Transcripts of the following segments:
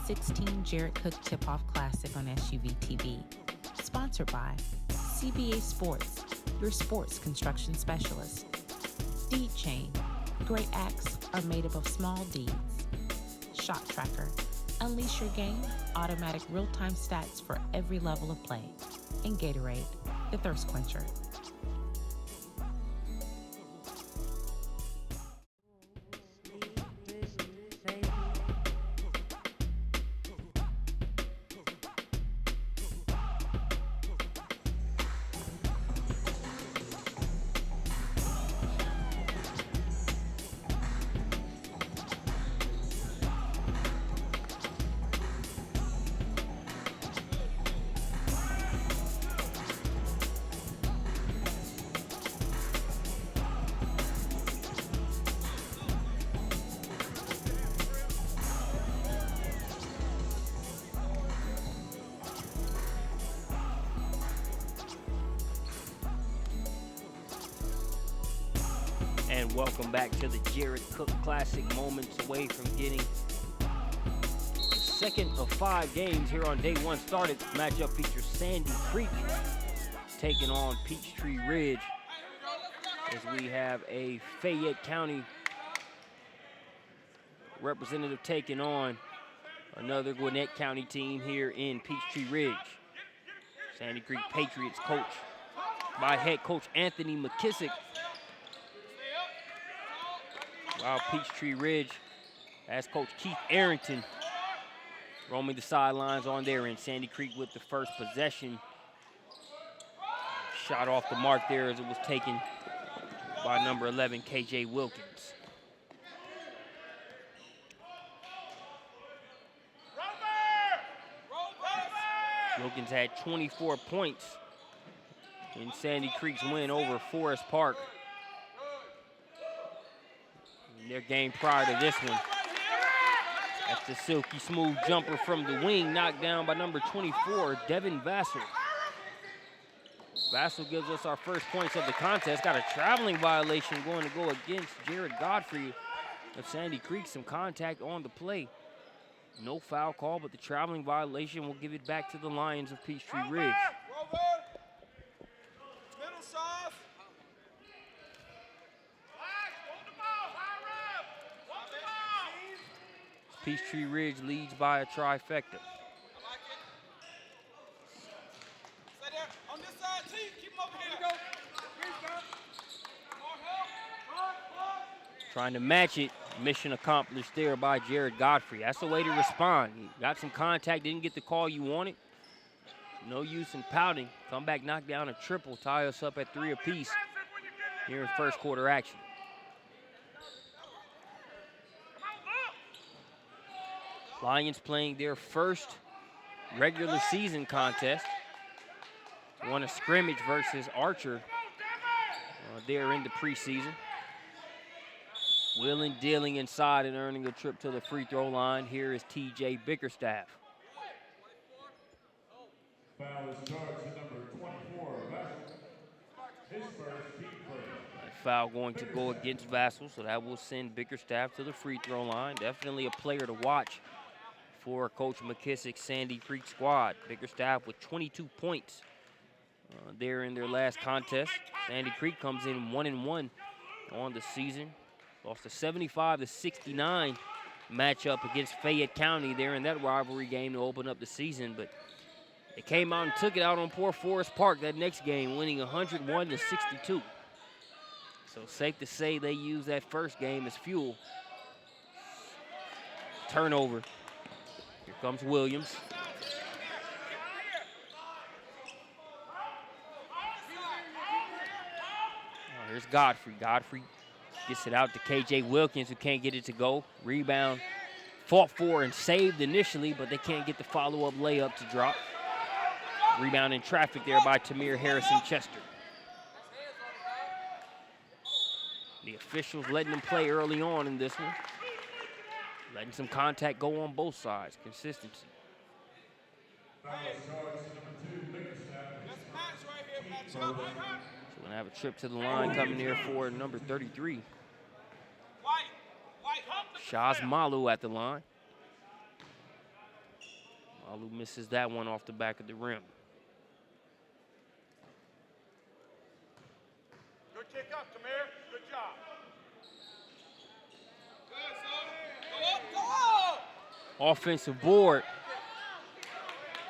2016 Jared Cook Tip-Off Classic on SUVtv. Sponsored by CBA Sports, your sports construction specialist. Deed Chain, great acts are made up of small deeds. Shot Tracker, unleash your game, automatic real-time stats for every level of play. And Gatorade, the thirst quencher. And welcome back to the Jared Cook Classic, moments away from getting the second of 5 games here on day one. Started. Matchup features Sandy Creek taking on Peachtree Ridge, as we have a Fayette County representative taking on another Gwinnett County team here in Peachtree Ridge. Sandy Creek Patriots coached by head coach Anthony McKissick, while Peachtree Ridge has Coach Keith Arrington roaming the sidelines on their end. Sandy Creek with the first possession. Shot off the mark there as it was taken by number 11, KJ Wilkins. Wilkins had 24 points in Sandy Creek's win over Forest Park. Their game prior to this one. That's the silky smooth jumper from the wing, knocked down by number 24, Devin Vassell. Vassell gives us our first points of the contest. Got a traveling violation going to go against Jared Godfrey of Sandy Creek. Some contact on the play. No foul call, but the traveling violation will give it back to the Lions of Peachtree Ridge. Peachtree Ridge leads by a trifecta. Trying to match it. Mission accomplished there by Jared Godfrey. That's the way to respond. You got some contact, didn't get the call you wanted. No use in pouting. Come back, knock down a triple, tie us up at 3 apiece here in first quarter action. Lions playing their first regular season contest. Won a scrimmage versus Archer there in the preseason. Willing, dealing inside and earning a trip to the free throw line. Here is TJ Bickerstaff. Foul starts at number 24, Vassell. His first team play. That foul going to go against Vassell, so that will send Bickerstaff to the free throw line. Definitely a player to watch for Coach McKissick's Sandy Creek squad. Bickerstaff with 22 points there in their last contest. Sandy Creek comes in 1-1 on the season. Lost a 75-69 matchup against Fayette County there in that rivalry game to open up the season, but they came out and took it out on poor Forest Park that next game, winning 101-62. So safe to say they used that first game as fuel. Turnover. Here comes Williams. Oh, here's Godfrey. Godfrey gets it out to KJ Wilkins, who can't get it to go. Rebound fought for and saved initially, but they can't get the follow-up layup to drop. Rebound in traffic there by Tamir Harrison-Chester. The officials letting them play early on in this one. Letting some contact go on both sides. Consistency. So we're going to have a trip to the line coming here for number 33. Shaz Malu at the line. Alu misses that one off the back of the rim. Good kick up, Tamir. Good job. Offensive board.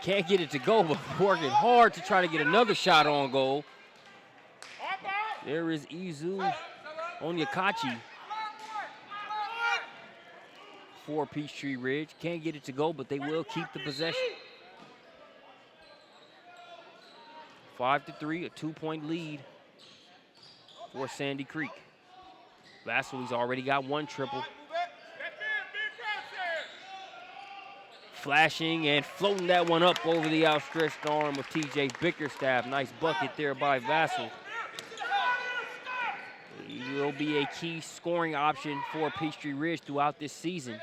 Can't get it to go, but working hard to try to get another shot on goal. There is Izu Onyekachi for Peachtree Ridge. Can't get it to go, but they will keep the possession. 5-3, a 2-point lead for Sandy Creek. Vassili's already got one triple. Flashing and floating that one up over the outstretched arm of TJ Bickerstaff. Nice bucket there by Vassil. He will be a key scoring option for Peachtree Ridge throughout this season.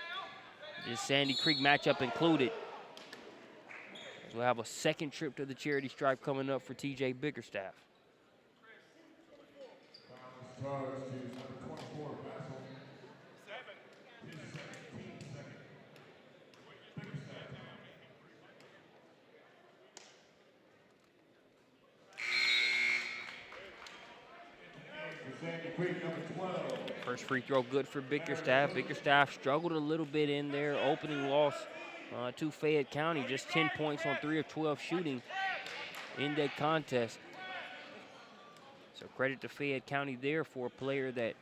This Sandy Creek matchup included. We'll have a second trip to the charity stripe coming up for TJ Bickerstaff. Charge to number 24, Vassal. His 17 second. Bickerstaff. Sandy Creek, number 12. First free throw good for Bickerstaff. Bickerstaff struggled a little bit in their opening loss to Fayette County. Just 10 points on 3 of 12 shooting in that contest. So credit to Fayette County there for a player that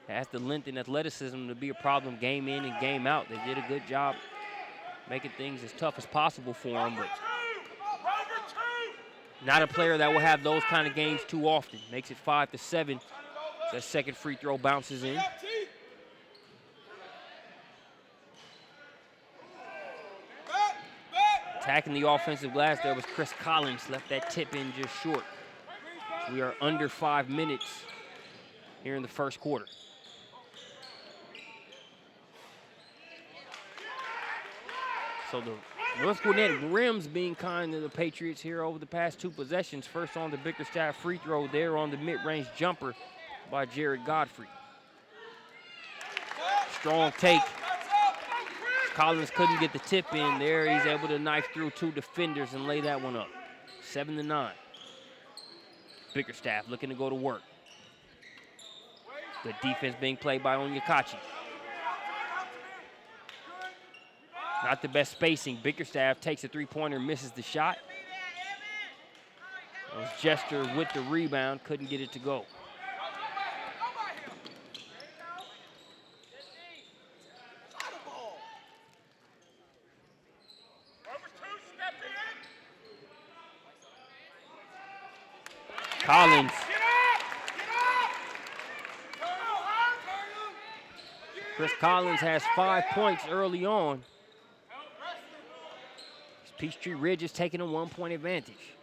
has the length and athleticism to be a problem game in and game out. They did a good job making things as tough as possible for him, but not a player that will have those kind of games too often. Makes it 5-7. That second free throw bounces in. Attacking the offensive glass there was Chris Collins. Left that tip in just short. So we are under 5 minutes here in the first quarter. So the North Gwinnett Rims being kind to the Patriots here over the past 2 possessions. First on the Bickerstaff free throw there on the mid-range jumper by Jared Godfrey. Strong take. Collins couldn't get the tip in there. He's able to knife through 2 defenders and lay that one up. 7-9. Bickerstaff looking to go to work. Good defense being played by Onyekachi. Not the best spacing. Bickerstaff takes a 3-pointer, misses the shot. That was Jester with the rebound, couldn't get it to go. Collins. Chris Collins has 5 points early on. Peachtree Ridge is taking a 1-point advantage.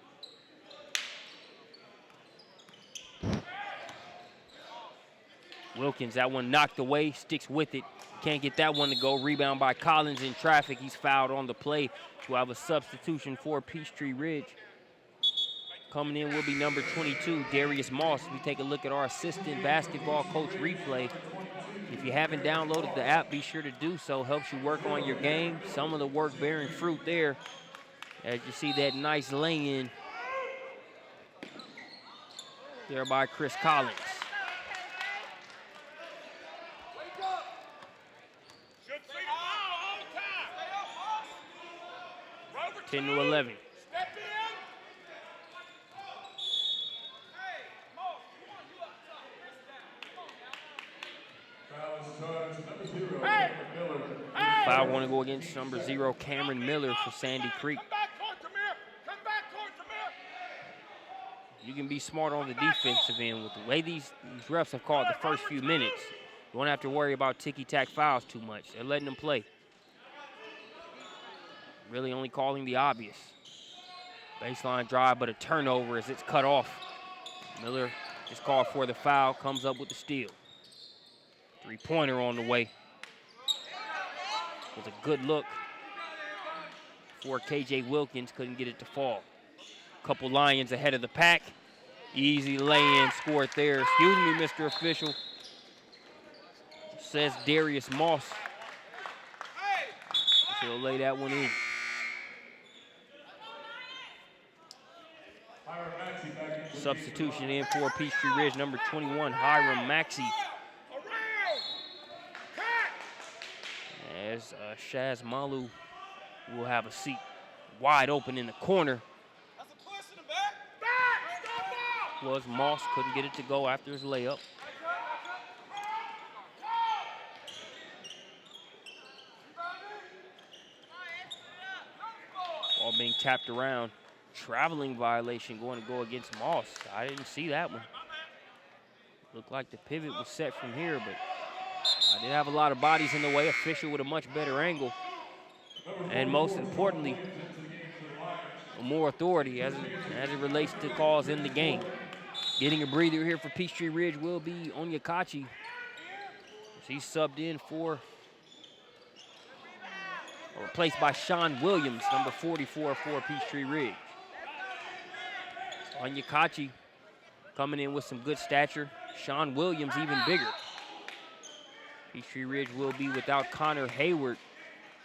Wilkins, that one knocked away, sticks with it. Can't get that one to go. Rebound by Collins in traffic. He's fouled on the play. We'll have a substitution for Peachtree Ridge. Coming in will be number 22, Darius Moss. We take a look at our assistant basketball coach replay. If you haven't downloaded the app, be sure to do so. Helps you work on your game. Some of the work bearing fruit there. As you see that nice lay-in there by Chris Collins. 10-11. Foul going to go against number 0, Cameron Miller for Sandy Creek. You can be smart on the defensive end. With the way these refs have called the first few minutes, you won't have to worry about ticky-tack fouls too much. They're letting them play. Really only calling the obvious. Baseline drive, but a turnover as it's cut off. Miller is called for the foul, comes up with the steal. 3-pointer on the way. Was a good look for KJ Wilkins, couldn't get it to fall. Couple Lions ahead of the pack. Easy lay-in, scored there. Excuse me, Mr. Official. Says Darius Moss. He'll lay that one in. Substitution in for Peachtree Ridge, number 21, Hiram Maxey. As Shaz Malu will have a seat wide open in the corner. Was Moss, couldn't get it to go after his layup. Ball being tapped around. Traveling violation going to go against Moss. I didn't see that one. Looked like the pivot was set from here, but I did have a lot of bodies in the way. Official with a much better angle. And most importantly, more authority as it relates to calls in the game. Getting a breather here for Peachtree Ridge will be Onyekachi. He's subbed in for, or replaced by Sean Williams, number 44 for Peachtree Ridge. Onyekachi coming in with some good stature. Sean Williams even bigger. Peachtree Ridge will be without Connor Hayward.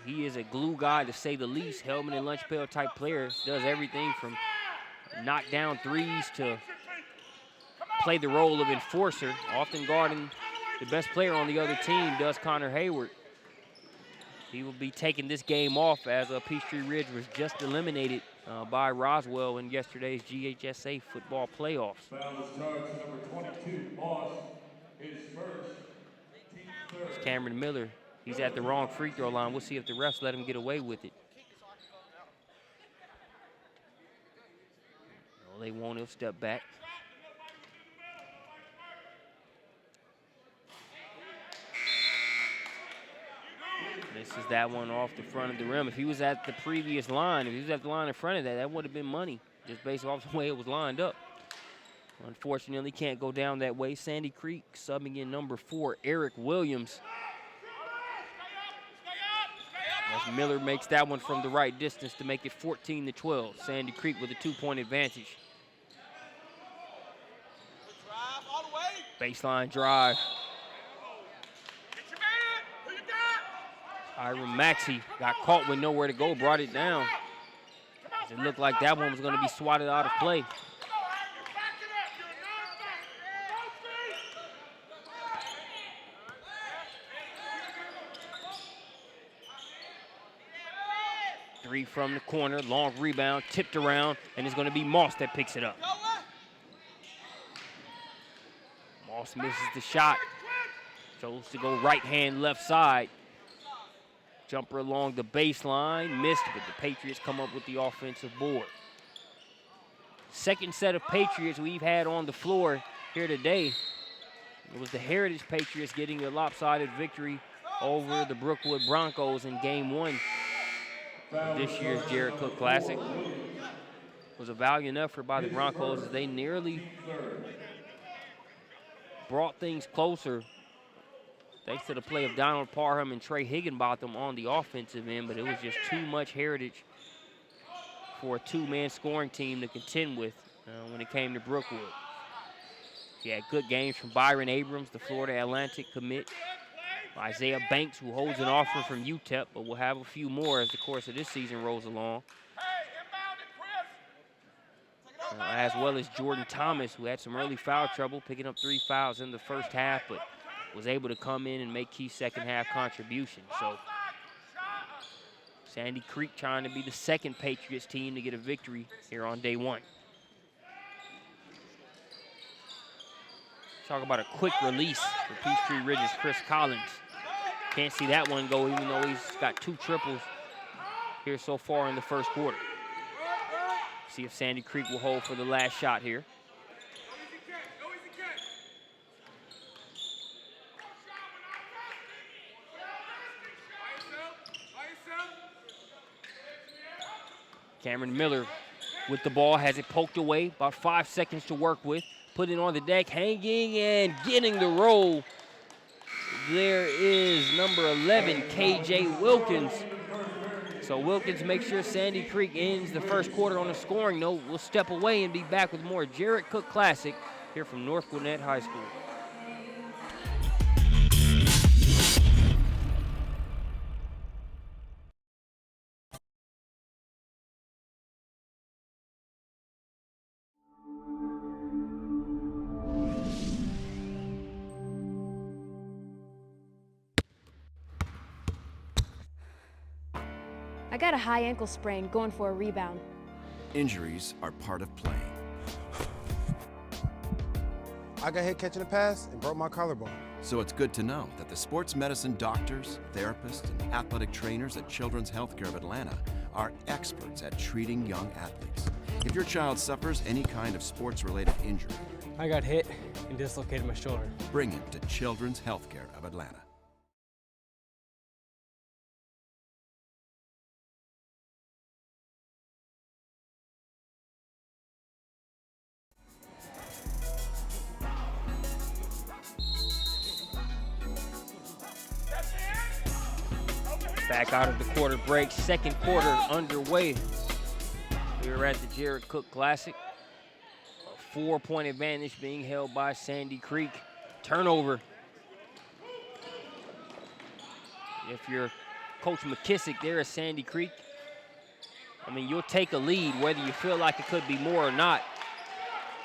He is a glue guy to say the least. Helmet and lunch pail type player. Does everything from knock down threes to play the role of enforcer. Often guarding the best player on the other team does Connor Hayward. He will be taking this game off as Peachtree Ridge was just eliminated by Roswell in yesterday's GHSA football playoffs. Foul is charged to number 22, Moss, his first, team third. It's Cameron Miller. He's at the wrong free throw line. We'll see if the refs let him get away with it. No, they won't. He'll step back. This is that one off the front of the rim. If he was at the previous line, if he was at the line in front of that, that would have been money, just based off the way it was lined up. Unfortunately, can't go down that way. Sandy Creek subbing in number 4, Eric Williams. As Miller makes that one from the right distance to make it 14-12. Sandy Creek with a 2-point advantage. Baseline drive. Hiram Maxey got caught with nowhere to go, brought it down. It looked like that one was going to be swatted out of play. Three from the corner, long rebound, tipped around, and it's going to be Moss that picks it up. Moss misses the shot. Chose to go right hand, left side. Jumper along the baseline, missed, but the Patriots come up with the offensive board. Second set of Patriots we've had on the floor here today. It was the Heritage Patriots getting a lopsided victory over the Brookwood Broncos in game 1 of this year's Jared Cook Classic. It was a valiant effort by the Broncos as they nearly brought things closer thanks to the play of Donald Parham and Trey Higginbotham on the offensive end, but it was just too much Heritage for a two-man scoring team to contend with when it came to Brookwood. He had good games from Byron Abrams, the Florida Atlantic commit. Isaiah Banks, who holds an offer from UTEP, but will have a few more as the course of this season rolls along. As well as Jordan Thomas, who had some early foul trouble, picking up 3 fouls in the first half, but was able to come in and make key second half contributions. So Sandy Creek trying to be the second Patriots team to get a victory here on day 1. Talk about a quick release for Peachtree Ridge's Chris Collins. Can't see that one go, even though he's got 2 triples here so far in the first quarter. See if Sandy Creek will hold for the last shot here. Cameron Miller with the ball, has it poked away, about 5 seconds to work with. Put it on the deck, hanging and getting the roll. There is number 11, KJ Wilkins. So Wilkins makes sure Sandy Creek ends the first quarter on a scoring note. We'll step away and be back with more Jared Cook Classic here from North Gwinnett High School. got a high ankle sprain going for a rebound. Injuries are part of playing. I got hit catching a pass and broke my collarbone. So it's good to know that the sports medicine doctors, therapists, and athletic trainers at Children's Healthcare of Atlanta are experts at treating young athletes. If your child suffers any kind of sports-related injury, I got hit and dislocated my shoulder. bring him to Children's Healthcare of Atlanta. Back out of the quarter break, second quarter underway. We're at the Jared Cook Classic. A 4-point advantage being held by Sandy Creek. Turnover. If you're Coach McKissick there at Sandy Creek, I mean, you'll take a lead whether you feel like it could be more or not.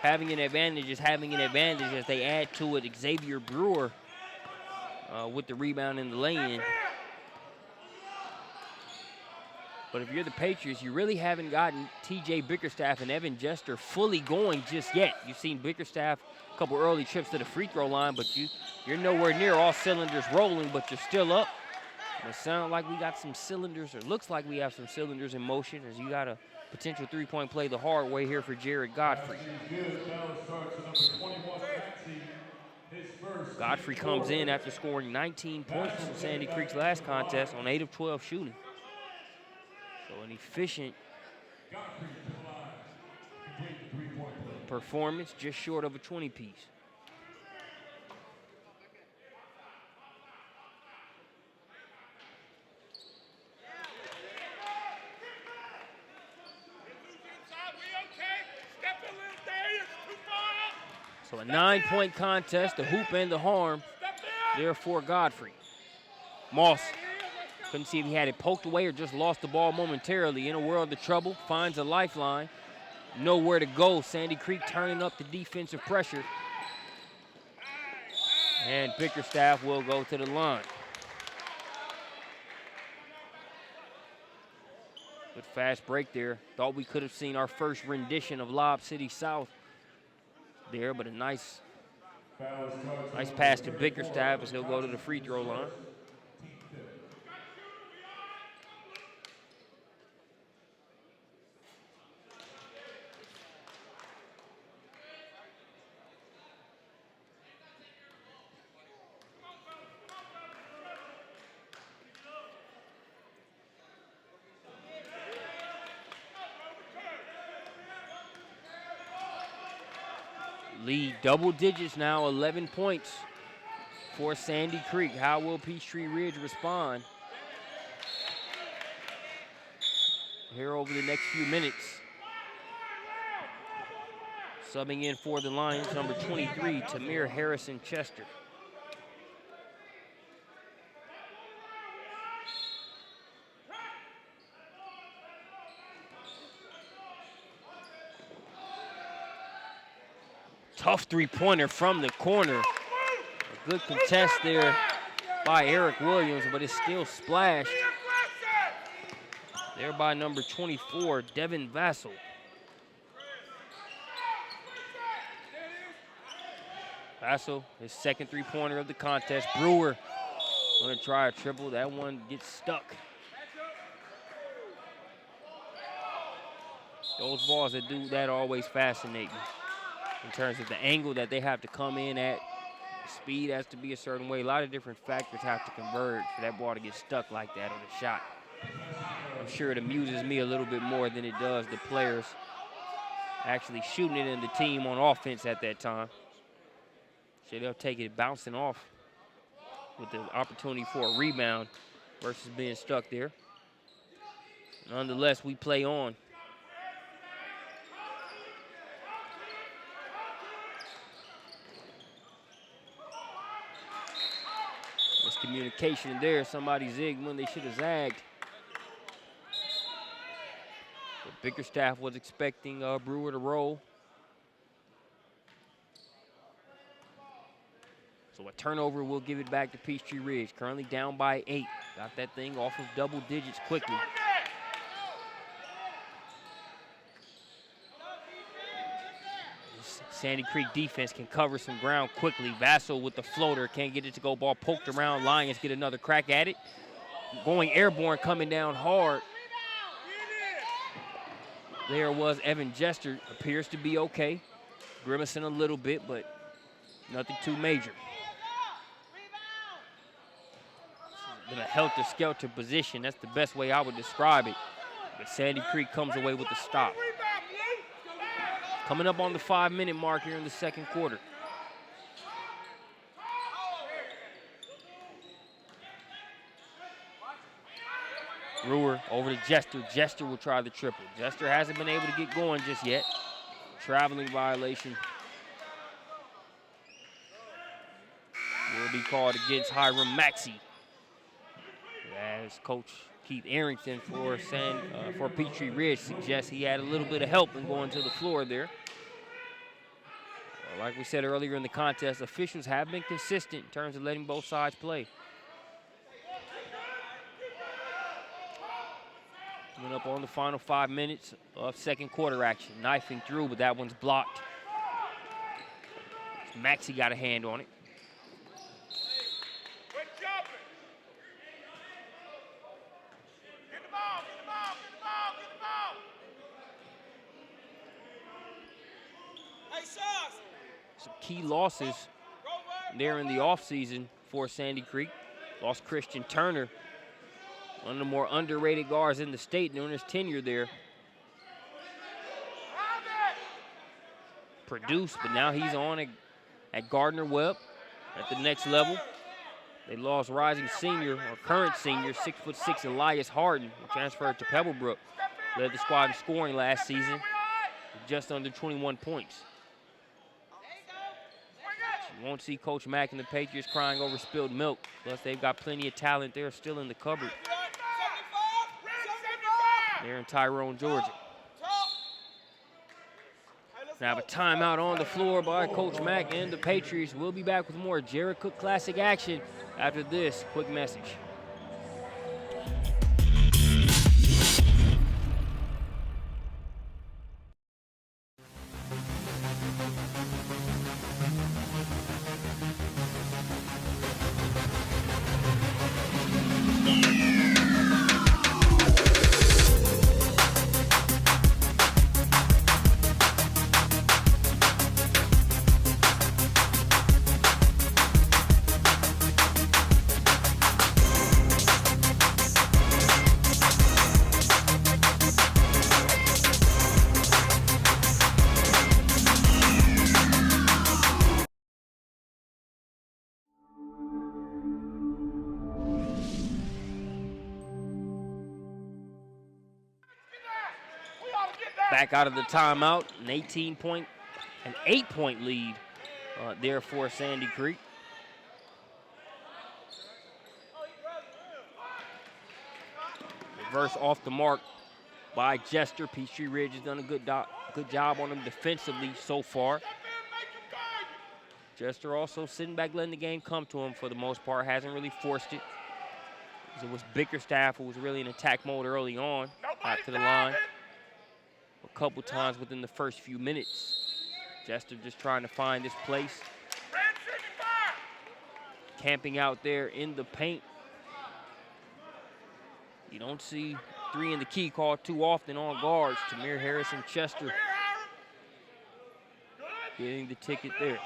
Having an advantage is having an advantage as they add to it Xavier Brewer with the rebound in the lay-in. But if you're the Patriots, you really haven't gotten T.J. Bickerstaff and Evan Jester fully going just yet. You've seen Bickerstaff a couple early trips to the free throw line, but you're nowhere near all cylinders rolling, but you're still up. And it sounds like we got some cylinders, or looks like we have some cylinders in motion, as you got a potential three-point play the hard way here for Jared Godfrey. Godfrey comes in after scoring 19 points in Sandy Creek's last contest on 8 of 12 shooting. So an efficient performance, just short of a 20-piece. So a 9-point contest, the hoop and the harm there for Godfrey. Moss couldn't see if he had it poked away or just lost the ball momentarily. In a world of trouble, finds a lifeline. Nowhere to go. Sandy Creek turning up the defensive pressure. And Bickerstaff will go to the line. Good fast break there. Thought we could have seen our first rendition of Lob City South there, but a nice pass to Bickerstaff as he'll go to the free throw line. Lead double digits now, 11 points for Sandy Creek. How will Peachtree Ridge respond here over the next few minutes? Subbing in for the Lions, number 23, Tamir Harrison Chester. Tough three-pointer from the corner. A good contest there by Eric Williams, but it's still splashed there by number 24, Devin Vassell. Vassell, his second three-pointer of the contest. Brewer gonna try a triple. That one gets stuck. Those balls that do that always fascinate me. In terms of the angle that they have to come in at, the speed has to be a certain way. A lot of different factors have to converge for that ball to get stuck like that on a shot. I'm sure it amuses me a little bit more than it does the players actually shooting it in the team on offense at that time. So they'll take it bouncing off with the opportunity for a rebound versus being stuck there. Nonetheless, we play on. Communication there. Somebody zigged when they should have zagged. But Bickerstaff was expecting Brewer to roll. So a turnover will give it back to Peachtree Ridge. Currently down by 8. Got that thing off of double digits quickly. Sandy Creek defense can cover some ground quickly. Vassell with the floater, can't get it to go. Ball poked around. Lions get another crack at it. Going airborne, coming down hard. There was Evan Jester, appears to be okay. Grimacing a little bit, but nothing too major. In a helter-skelter position, that's the best way I would describe it. But Sandy Creek comes away with the stop. Coming up on the 5-minute mark here in the second quarter. Brewer over to Jester. Jester will try the triple. Jester hasn't been able to get going just yet. Traveling violation will be called against Hiram Maxey. As Coach Keith Arrington for Peachtree Ridge suggests he had a little bit of help in going to the floor there. Like we said earlier in the contest, officials have been consistent in terms of letting both sides play. Coming up on the final 5 minutes of second quarter action. Knifing through, but that one's blocked. Maxey got a hand on it. Some key losses there in the offseason for Sandy Creek. Lost Christian Turner, one of the more underrated guards in the state during his tenure there. Produced, but now he's on at Gardner-Webb at the next level. They lost rising senior, or current senior, 6'6" Elias Harden, who transferred to Pebblebrook. Led the squad in scoring last season with just under 21 points. You won't see Coach Mack and the Patriots crying over spilled milk. Plus, they've got plenty of talent there still in the cupboard. They're in Tyrone, Georgia. Now have a timeout on the floor by Coach Mack and the Patriots. We'll be back with more Jared Cook Classic action after this quick message. Back out of the timeout, an 8-point lead there for Sandy Creek. Reverse off the mark by Jester. Peachtree Ridge has done a good job on him defensively so far. Jester also sitting back, letting the game come to him for the most part. Hasn't really forced it. It was Bickerstaff who was really in attack mode early on. Back to the line a couple times within the first few minutes. Jester just trying to find his place. Camping out there in the paint. You don't see 3 in the key called too often on guards. Tamir Harris and Chester getting the ticket there.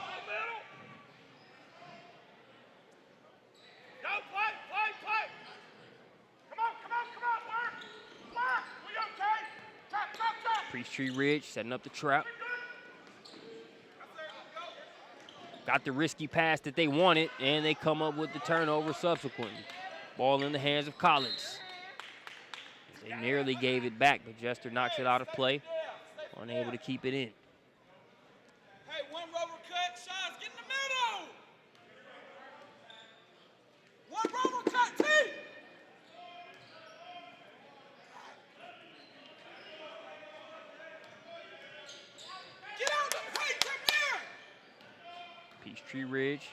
Peachtree Ridge setting up the trap. Got the risky pass that they wanted, and they come up with the turnover subsequently. Ball in the hands of Collins. They nearly gave it back, but Jester knocks it out of play. Unable to keep it in. Hey, one rover cut, Shines, get in the middle. One rover cut, T. Get out the paint, come here. Peachtree Ridge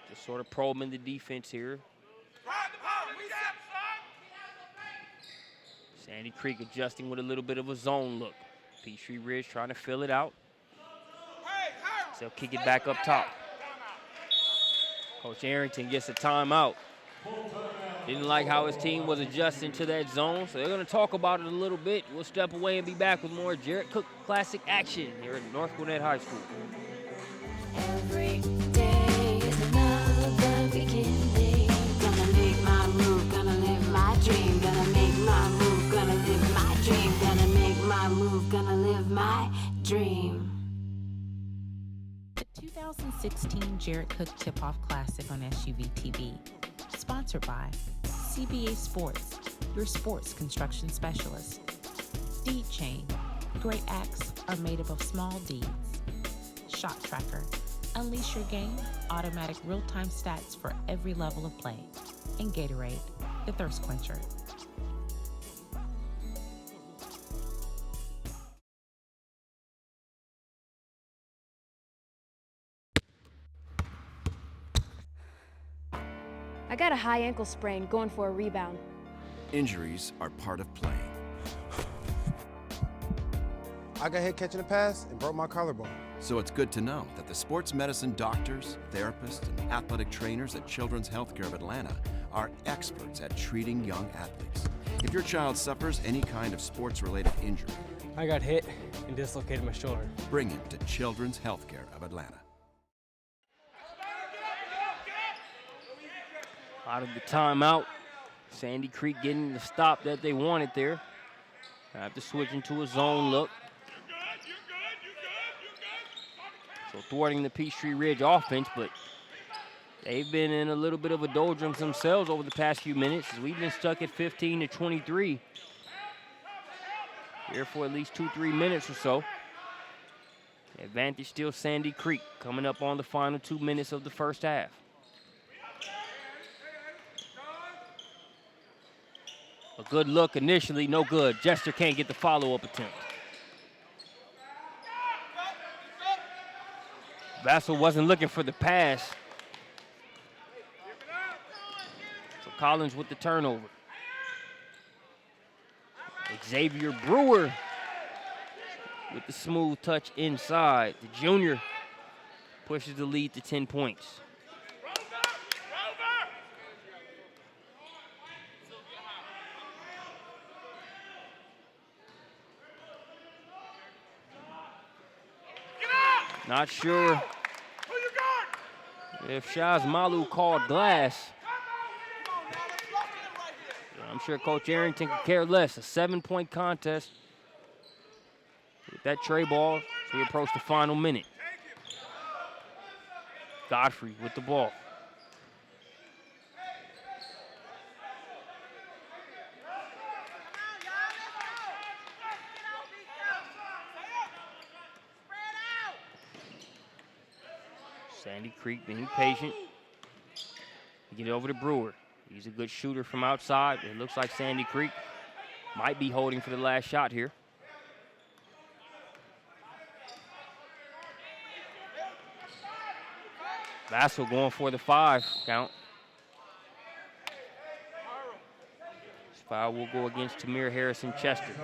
just sort of probing the defense here. Sandy Creek adjusting with a little bit of a zone look. Peachtree Ridge trying to fill it out. So they'll kick it back up top. Coach Arrington gets a timeout. Didn't like how his team was adjusting to that zone, so they're going to talk about it a little bit. We'll step away and be back with more Jarrett Cook Classic action here at North Gwinnett High School. Every day is another beginning. Gonna make my move, gonna live my dream. Gonna make my move, gonna live my dream. Gonna make my move, gonna live my dream. The 2016 Jarrett Cook Tip-Off Classic on SUVtv. Sponsored by CBA Sports, your sports construction specialist. Deed Chain, great acts are made up of small deeds. Shot Tracker, unleash your game, automatic real-time stats for every level of play. And Gatorade, the thirst quencher. I got a high ankle sprain going for a rebound. Injuries are part of playing. I got hit catching a pass and broke my collarbone. So it's good to know that the sports medicine doctors, therapists, and athletic trainers at Children's Healthcare of Atlanta are experts at treating young athletes. If your child suffers any kind of sports-related injury, I got hit and dislocated my shoulder. bring him to Children's Healthcare of Atlanta. Out of the timeout, Sandy Creek getting the stop that they wanted there. After switching to a zone look. So thwarting the Peachtree Ridge offense, but they've been in a little bit of a doldrums themselves over the past few minutes as we've been stuck at 15-23 here for at least 2-3 minutes or so. Advantage still Sandy Creek coming up on the final 2 minutes of the first half. A good look initially, no good. Jester can't get the follow-up attempt. Vassell wasn't looking for the pass. So Collins with the turnover. Xavier Brewer with the smooth touch inside. The junior pushes the lead to 10 points. Not sure if Shaz Malu called glass. I'm sure Coach Arrington could care less. A 7-point contest with that tray ball as we approach the final minute. Godfrey with the ball. Sandy Creek being patient. Get it over to Brewer. He's a good shooter from outside. It looks like Sandy Creek might be holding for the last shot here. Vassell going for the 5 count. This foul will go against Tamir Harrison Chester.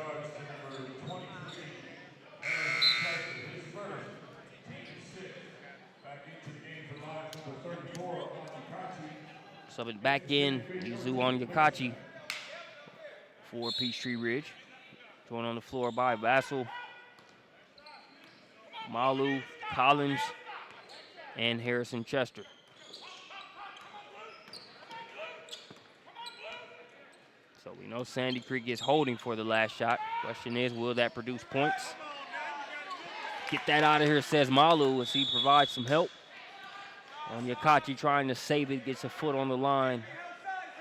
Subbing back in, Izu Onyekachi for Peachtree Ridge. Joined on the floor by Vassell, Malu, Collins, and Harrison Chester. So we know Sandy Creek is holding for the last shot. Question is, will that produce points? Get that out of here, says Malu, as he provides some help. Onyekachi trying to save it, gets a foot on the line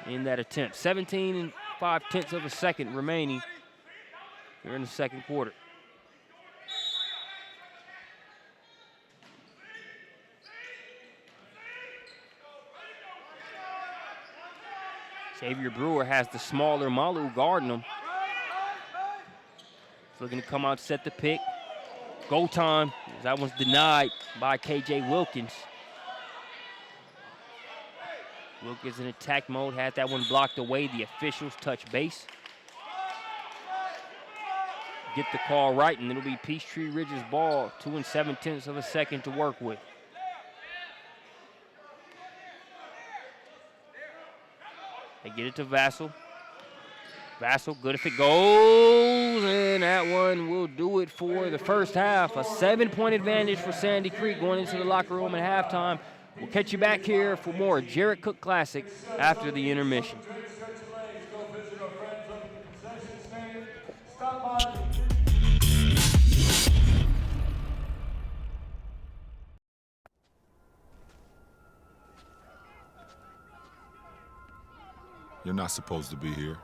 in that attempt. 17 5/10 of a second remaining here in the second quarter. Xavier Brewer has the smaller Malu guarding him. He's looking to come out, set the pick. Go time. That one's denied by KJ Wilkins. Wilkins in attack mode, had that one blocked away. The officials touch base. get the call right, and it'll be Peachtree Ridge's ball, 2 7/10 of a second to work with. They get it to Vassell. Vassell, good if it goes, and that one will do it for the first half. A 7-point advantage for Sandy Creek going into the locker room at halftime. We'll catch you back here for more Jarrett Cook Classic after the intermission. You're not supposed to be here.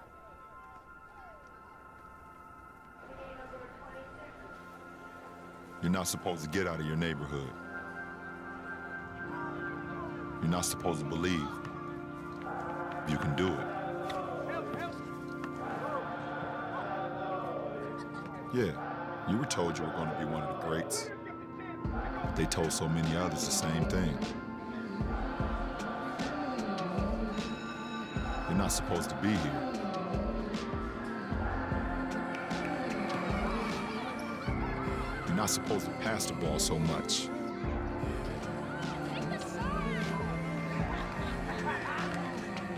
You're not supposed to get out of your neighborhood. You're not supposed to believe you can do it. Yeah, you were told you were going to be one of the greats. But they told so many others the same thing. You're not supposed to be here. You're not supposed to pass the ball so much.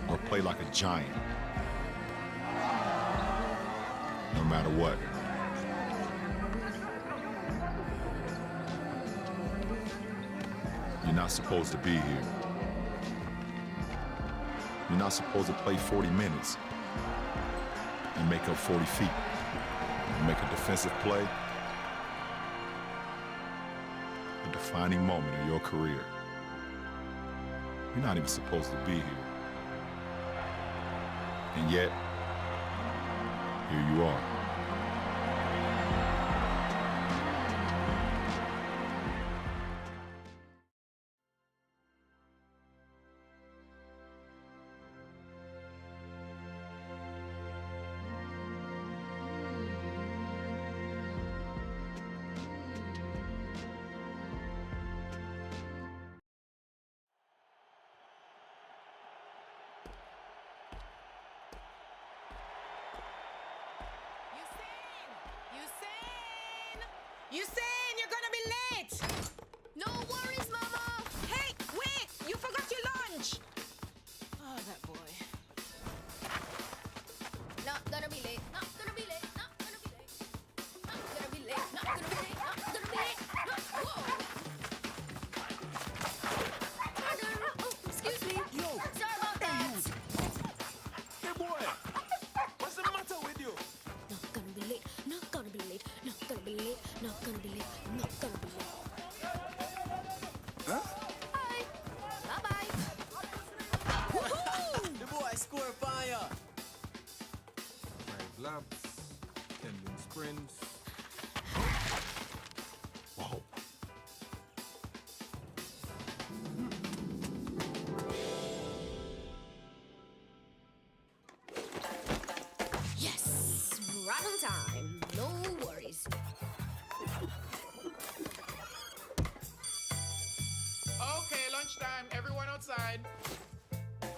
Or play like a giant. No matter what. You're not supposed to be here. You're not supposed to play 40 minutes and make up 40 feet and make a defensive play. A defining moment of your career. You're not even supposed to be here. And yet, here you are. Usain, you're gonna be late! No worries, Mama. Hey, wait! You forgot your lunch! Oh, that boy. Not gonna be late. Not gonna be late. Not gonna be late. Not gonna be late. Not gonna be late. Not gonna be late. Whoa! Pardon. Oh, excuse me. Yo! Sorry about that. Hey, boy! What's the matter with you? Not gonna be late. Not gonna be late. Not gonna be late. Not gonna be late. Not gonna be late. Huh? Bye. Bye-bye. The boy score fire! 5 laps, 10 sprints. Wow. Yes! Right on time. No worries. Okay, lunchtime. Everyone outside.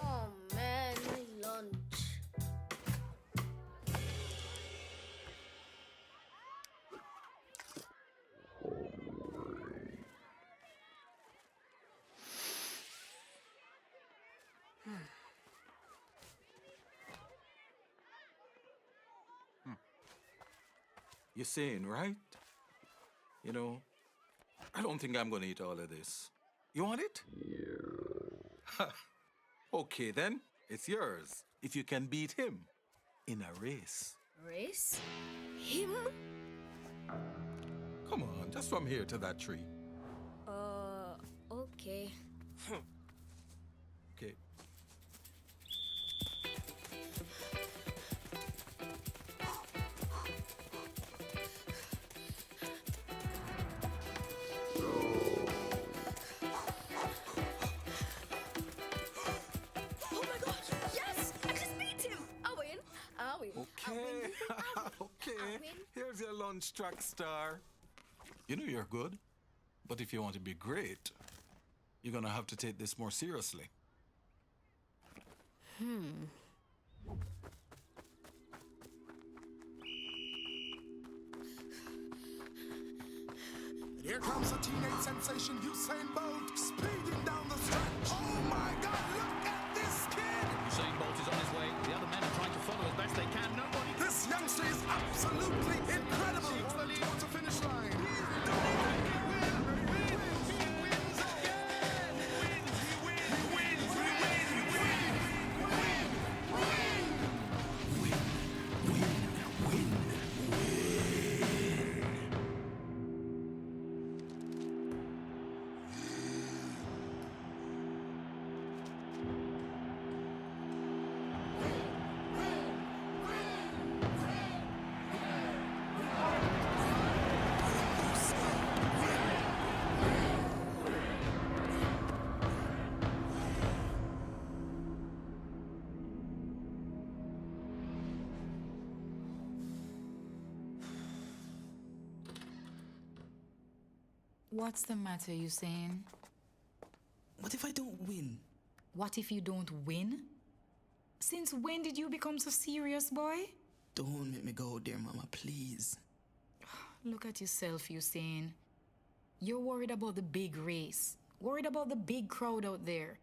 Oh man, my lunch. You're saying, right? You know, I don't think I'm gonna eat all of this. You want it? Yeah. Okay then, it's yours. If you can beat him in a race. Race? Him? Come on, just from here to that tree. Okay. Okay. Oh my gosh! Yes! I just beat him! I win! I win! Okay. Okay. Here's your lunch track star. You know you're good, but if you want to be great, you're gonna have to take this more seriously. Here comes a teenage sensation, Usain Bolt, speeding down the stretch. Oh my God, look at this kid! Usain Bolt is on his way. The other men are trying to follow as best they can. Nobody. This youngster is absolutely incredible. On the lead to finish line. What's the matter, you saying? What if I don't win? What if you don't win? Since when did you become so serious, boy? Don't make me go there, Mama, please. Look at yourself, Usain. You're worried about the big race. Worried about the big crowd out there.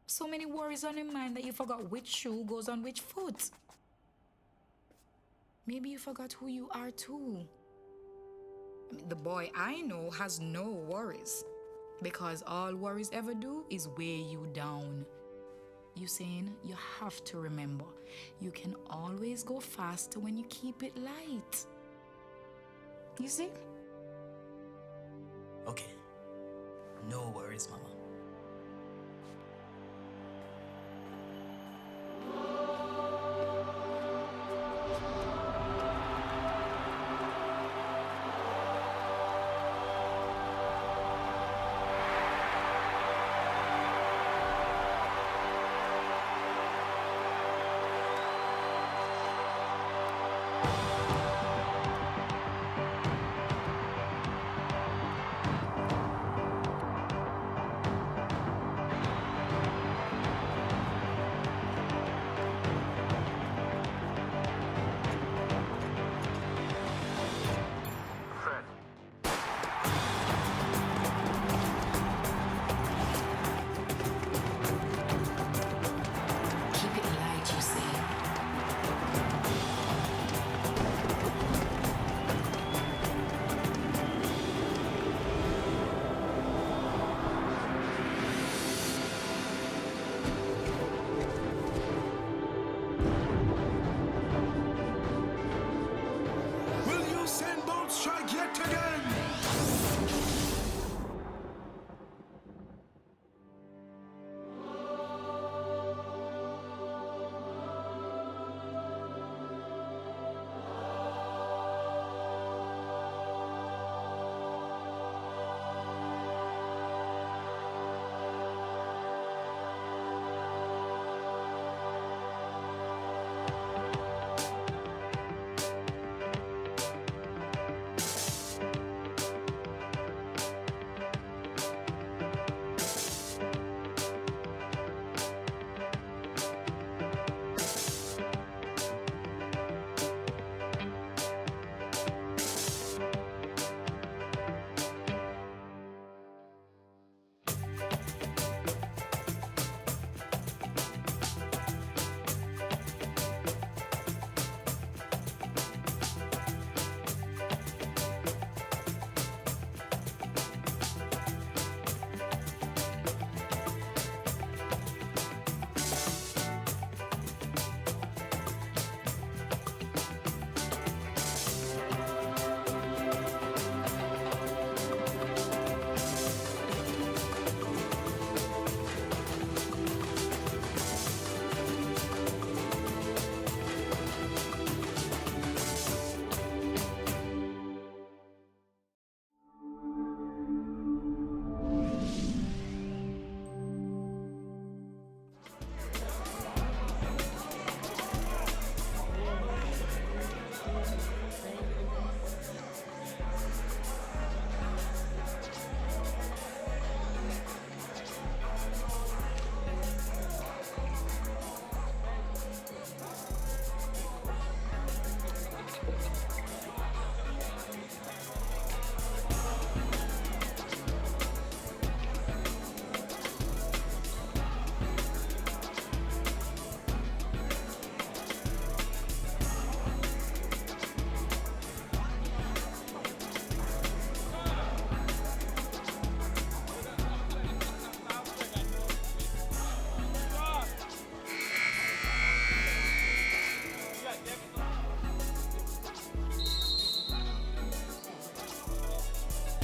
So many worries on your mind that you forgot which shoe goes on which foot. Maybe you forgot who you are too. The boy I know has no worries. Because all worries ever do is weigh you down. Usain, you have to remember, you can always go faster when you keep it light. You see? Okay. No worries, Mama.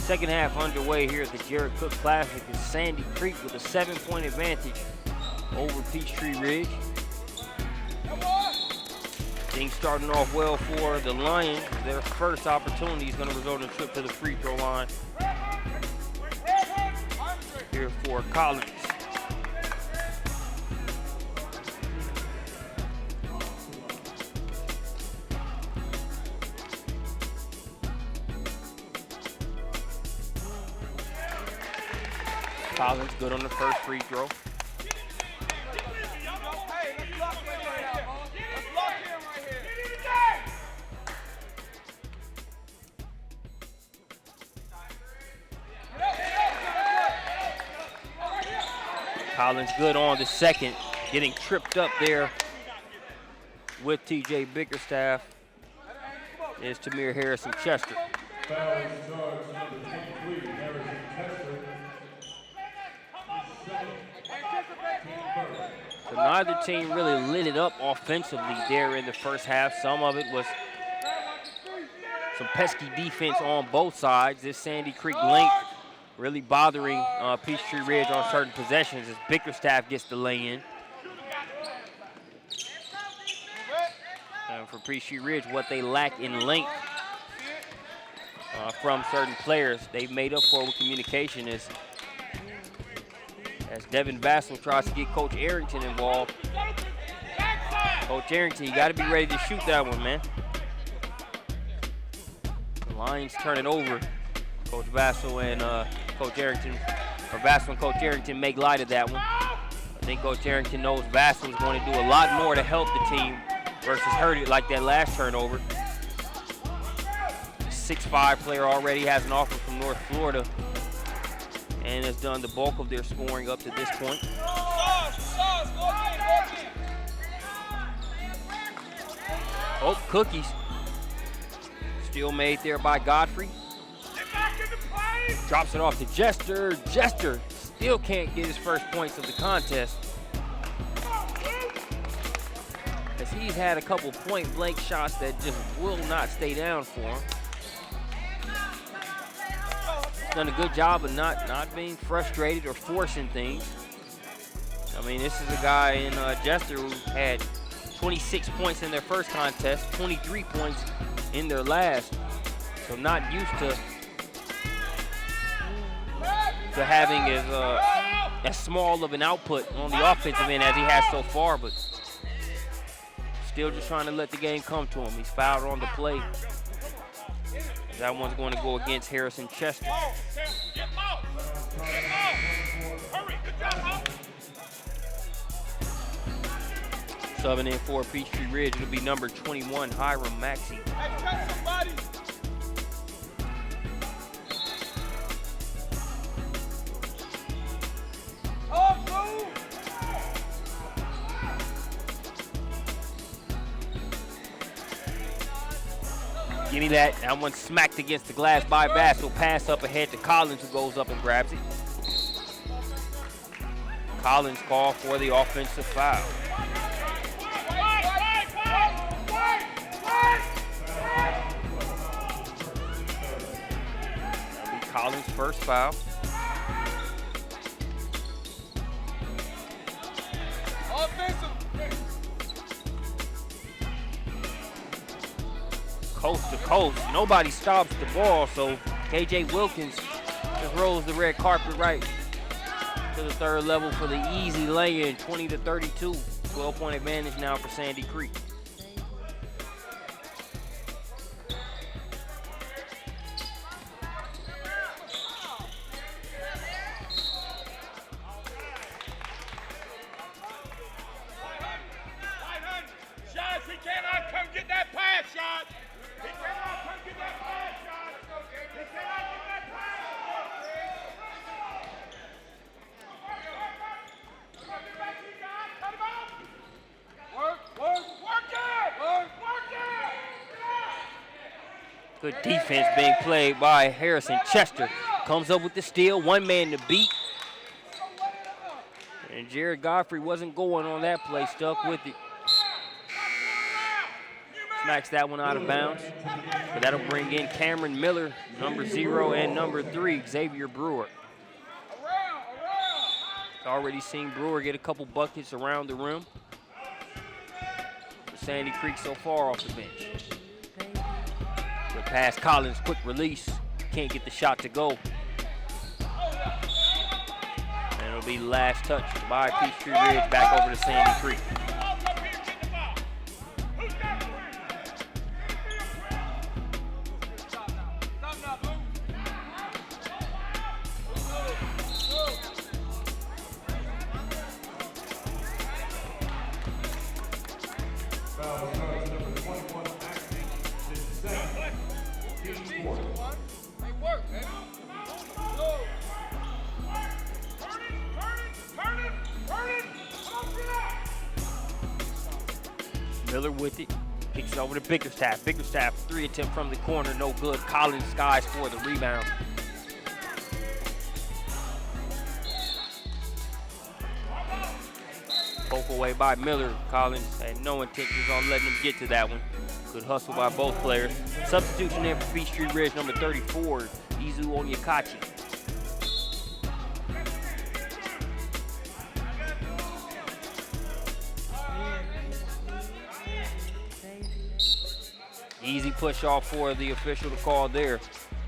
Second half underway here at the Jared Cook Classic, and Sandy Creek with a 7-point advantage over Peachtree Ridge. Things starting off well for the Lions. Their first opportunity is going to result in a trip to the free throw line here for Collins. Collins good on the first free throw. Collins good on the second, getting tripped up there with TJ Bickerstaff is Tamir Harrison Chester. Foul is charged number 23, Harrison Chester. So neither team really lit it up offensively there in the first half. Some of it was some pesky defense on both sides. This Sandy Creek length really bothering Peachtree Ridge on certain possessions as Bickerstaff gets the lay-in. And for Peachtree Ridge, what they lack in length from certain players, they've made up for with communication as Devin Vassell tries to get Coach Arrington involved. Coach Arrington, you got to be ready to shoot that one, man. The Lions turn it over. Coach Vassell and Coach Arrington, or Vassell and Coach Arrington make light of that one. I think Coach Arrington knows Vassell is going to do a lot more to help the team versus hurt it like that last turnover. 6'5" player already has an offer from North Florida and has done the bulk of their scoring up to this point. Oh, cookies. Still made there by Godfrey. Drops it off to Jester. Jester still can't get his first points of the contest, as he's had a couple point-blank shots that just will not stay down for him. Done a good job of not being frustrated or forcing things. I mean, this is a guy in Jester who had 26 points in their first contest, 23 points in their last. So not used to having as small of an output on the offensive end as he has so far, but still just trying to let the game come to him. He's fouled on the play. That one's going to go against Harrison Chester. Subbing in for Peachtree Ridge, it'll be number 21, Hiram Maxey. Give me that. That one smacked against the glass by Vassell. Pass up ahead to Collins, who goes up and grabs it. Collins called for the offensive foul. That'll be Collins' first foul. Coast to coast, nobody stops the ball, so KJ Wilkins just rolls the red carpet right to the third level for the easy lay-in, 20-32. 12-point advantage now for Sandy Creek. Good defense being played by Harrison Chester. Comes up with the steal, one man to beat. And Jared Godfrey wasn't going on that play, stuck with it. smacks that one out of bounds. But that'll bring in Cameron Miller, number 0, and number 3, Xavier Brewer. Already seen Brewer get a couple buckets around the rim. For Sandy Creek so far off the bench. Good pass, Collins, quick release. Can't get the shot to go. And it'll be the last touch by Peachtree Ridge back over to Sandy Creek. Miller with it, kicks it over to Bickerstaff. Bickerstaff, 3 attempt from the corner, no good. Collins skies for the rebound. Poke away by Miller. Collins had no intentions on letting him get to that one. Good hustle by both players. Substitution in for Peachtree Ridge, number 34, Izu Onyekachi. Easy push off for the official to call there.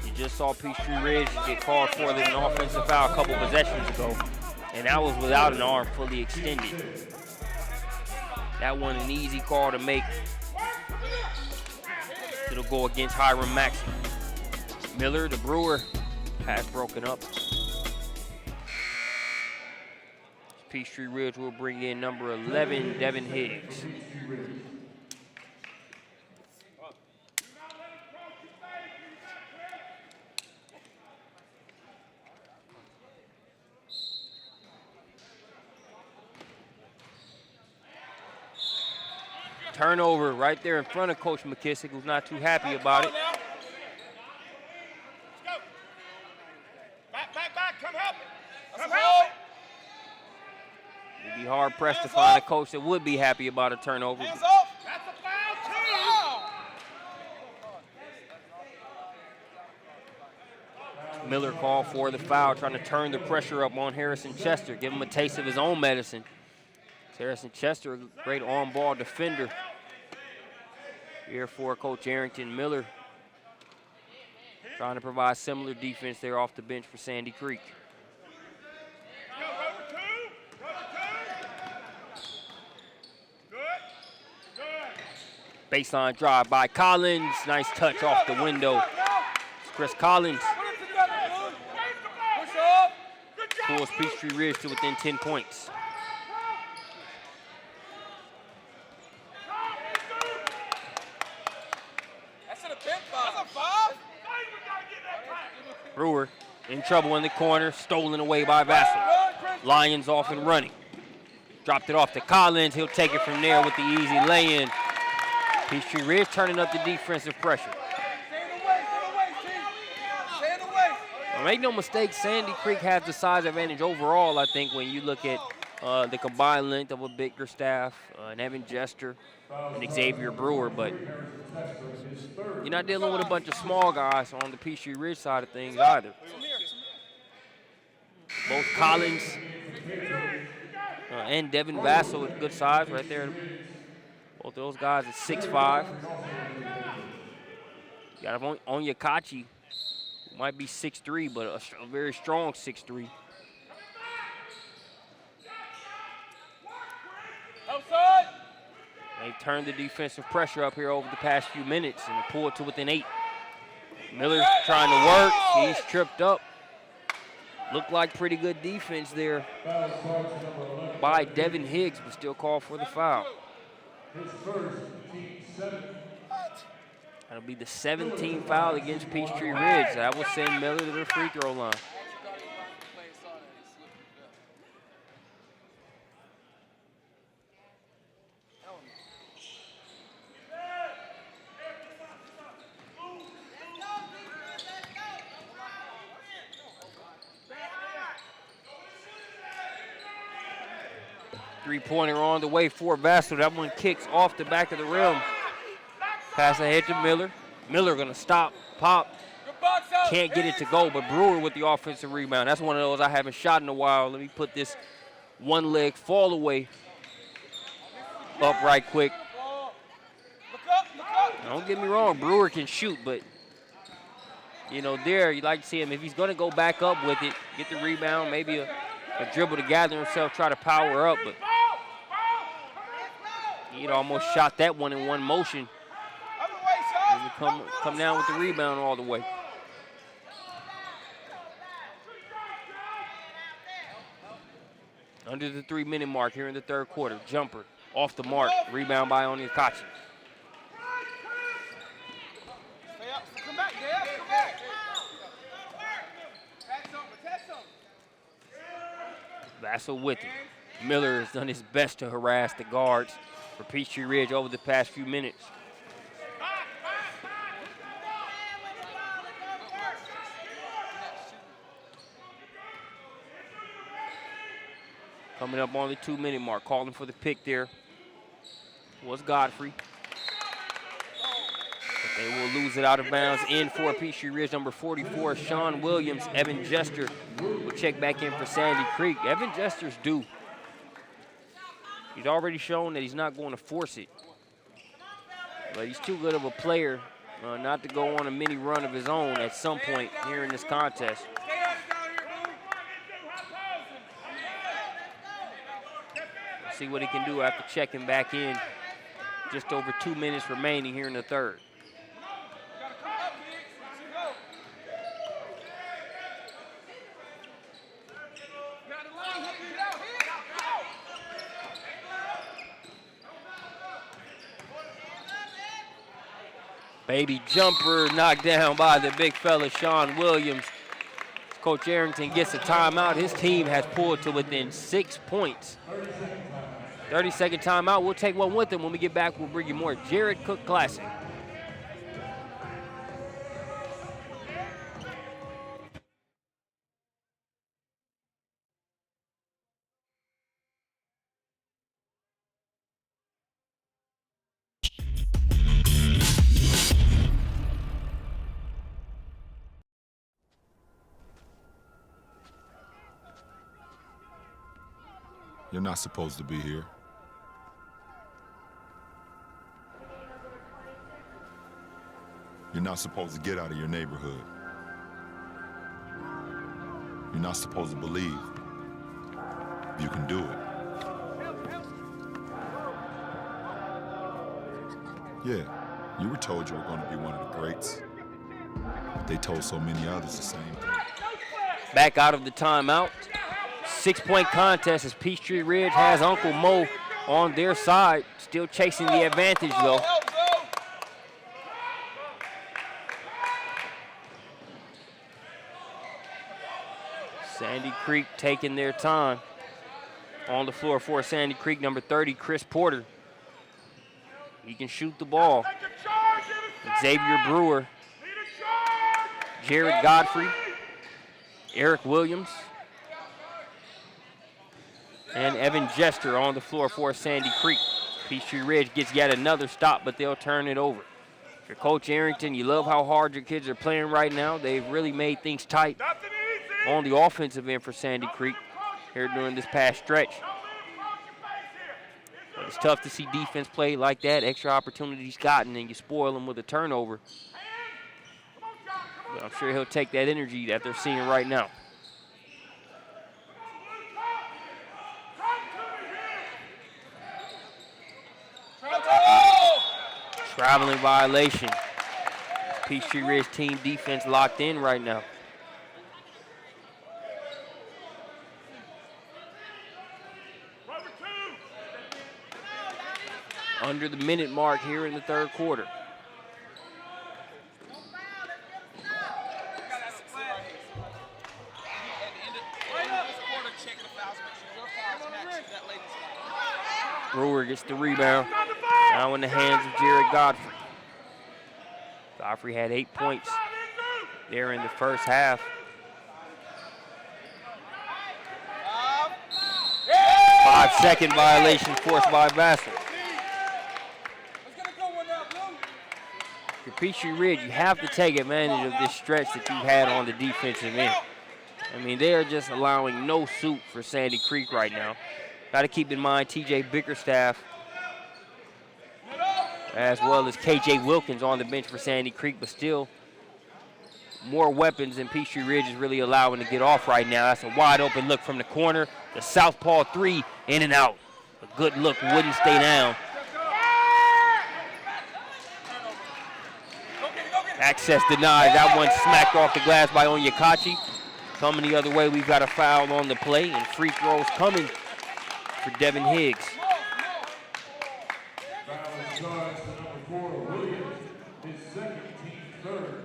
You just saw Peachtree Ridge get called for an offensive foul a couple possessions ago, and that was without an arm fully extended. That one an easy call to make. It'll go against Hiram Maxey. Miller, the Brewer, pass broken up. Peachtree Ridge will bring in number 11, Devin Higgs. Turnover right there in front of Coach McKissick, who's not too happy about it. Back, come help it. Come help it. It'd be hard pressed to find a coach that would be happy about a turnover. Hands off. That's a foul, Miller called for the foul, trying to turn the pressure up on Harrison Chester, give him a taste of his own medicine. Harrison Chester, a great on-ball defender. Here for Coach Arrington. Miller trying to provide similar defense there off the bench for Sandy Creek. Baseline drive by Collins. Nice touch off the window. It's Chris Collins. Pulls Peachtree Ridge to within 10 points. Brewer in trouble in the corner, stolen away by Vassell. Lions off and running. Dropped it off to Collins. He'll take it from there with the easy lay-in. Peachtree Ridge turning up the defensive pressure. Well, make no mistake, Sandy Creek has the size advantage overall, I think, when you look at the combined length of a Bickerstaff, an Evan Jester, and Xavier Brewer, but you're not dealing with a bunch of small guys on the Peachtree Ridge side of things either. Both Collins and Devin Vassell with good size right there. Both those guys at 6'5". You got Onyekachi, who might be 6'3", but a very strong 6'3". Outside. They've turned the defensive pressure up here over the past few minutes and pulled it to within 8. Miller's trying to work. He's tripped up. Looked like pretty good defense there by Devin Higgs, but still called for the foul. That'll be the 17th foul against Peachtree Ridge. That will send Miller to the free throw line. Three-pointer on the way for Vassell. That one kicks off the back of the rim. Pass ahead to Miller. Miller gonna stop, pop. Can't get it to go, but Brewer with the offensive rebound. That's one of those I haven't shot in a while. Let me put this one leg fall away up right quick. Don't get me wrong, Brewer can shoot, but you know, there you like to see him if he's gonna go back up with it, get the rebound, maybe a dribble to gather himself, try to power up, but he'd almost shot that one in one motion. And he come down with the rebound all the way. Under the 3-minute mark here in the third quarter. Jumper off the mark. Rebound by Onyekachi. Come back, Dad. Come back. Vassell with it. Miller has done his best to harass the guards for Peachtree Ridge over the past few minutes. Coming up on the 2-minute mark, calling for the pick there was Godfrey. But they will lose it out of bounds. In for Peachtree Ridge, number 44, Sean Williams. Evan Jester will check back in for Sandy Creek. Evan Jester's due. He's already shown that he's not going to force it. But he's too good of a player not to go on a mini run of his own at some point here in this contest. See what he can do after checking back in. Just over 2 minutes remaining here in the third. Baby jumper knocked down by the big fella, Sean Williams. Coach Arrington gets a timeout. His team has pulled to within 6 points. 30-second timeout. We'll take one with him. When we get back, we'll bring you more Jared Cook Classic. You're not supposed to be here. You're not supposed to get out of your neighborhood. You're not supposed to believe you can do it. Yeah, you were told you were going to be one of the greats. But they told so many others the same thing. Back out of the timeout. 6-point contest as Peachtree Ridge has Uncle Mo on their side. Still chasing the advantage, though. Sandy Creek taking their time. On the floor for Sandy Creek, number 30, Chris Porter. He can shoot the ball. Xavier Brewer. Jared Godfrey. Eric Williams. And Evan Jester on the floor for Sandy Creek. Peachtree Ridge gets yet another stop, but they'll turn it over. If you're Coach Arrington, you love how hard your kids are playing right now. They've really made things tight on the offensive end for Sandy Creek here during this past stretch. But it's tough to see defense play like that. Extra opportunities gotten, and you spoil them with a turnover. But I'm sure he'll take that energy that they're seeing right now. Traveling violation. Peachtree Ridge team defense locked in right now. Under the minute mark here in the third quarter. Brewer gets the rebound. Now in the hands of Jared Godfrey. Godfrey had 8 points there in the first half. Five-second violation forced by Vassell. For Peachtree Ridge, you have to take advantage of this stretch that you've had on the defensive end. I mean, they are just allowing no soup for Sandy Creek right now. Got to keep in mind TJ Bickerstaff as well as KJ Wilkins on the bench for Sandy Creek, but still more weapons than Peachtree Ridge is really allowing to get off right now. That's a wide open look from the corner. The southpaw three, in and out. A good look, wouldn't stay down. Access denied. That one smacked off the glass by Onyekachi. Coming the other way, we've got a foul on the play, and free throws coming for Devin Higgs. Foul charge to number 4, Williams, his second, team third.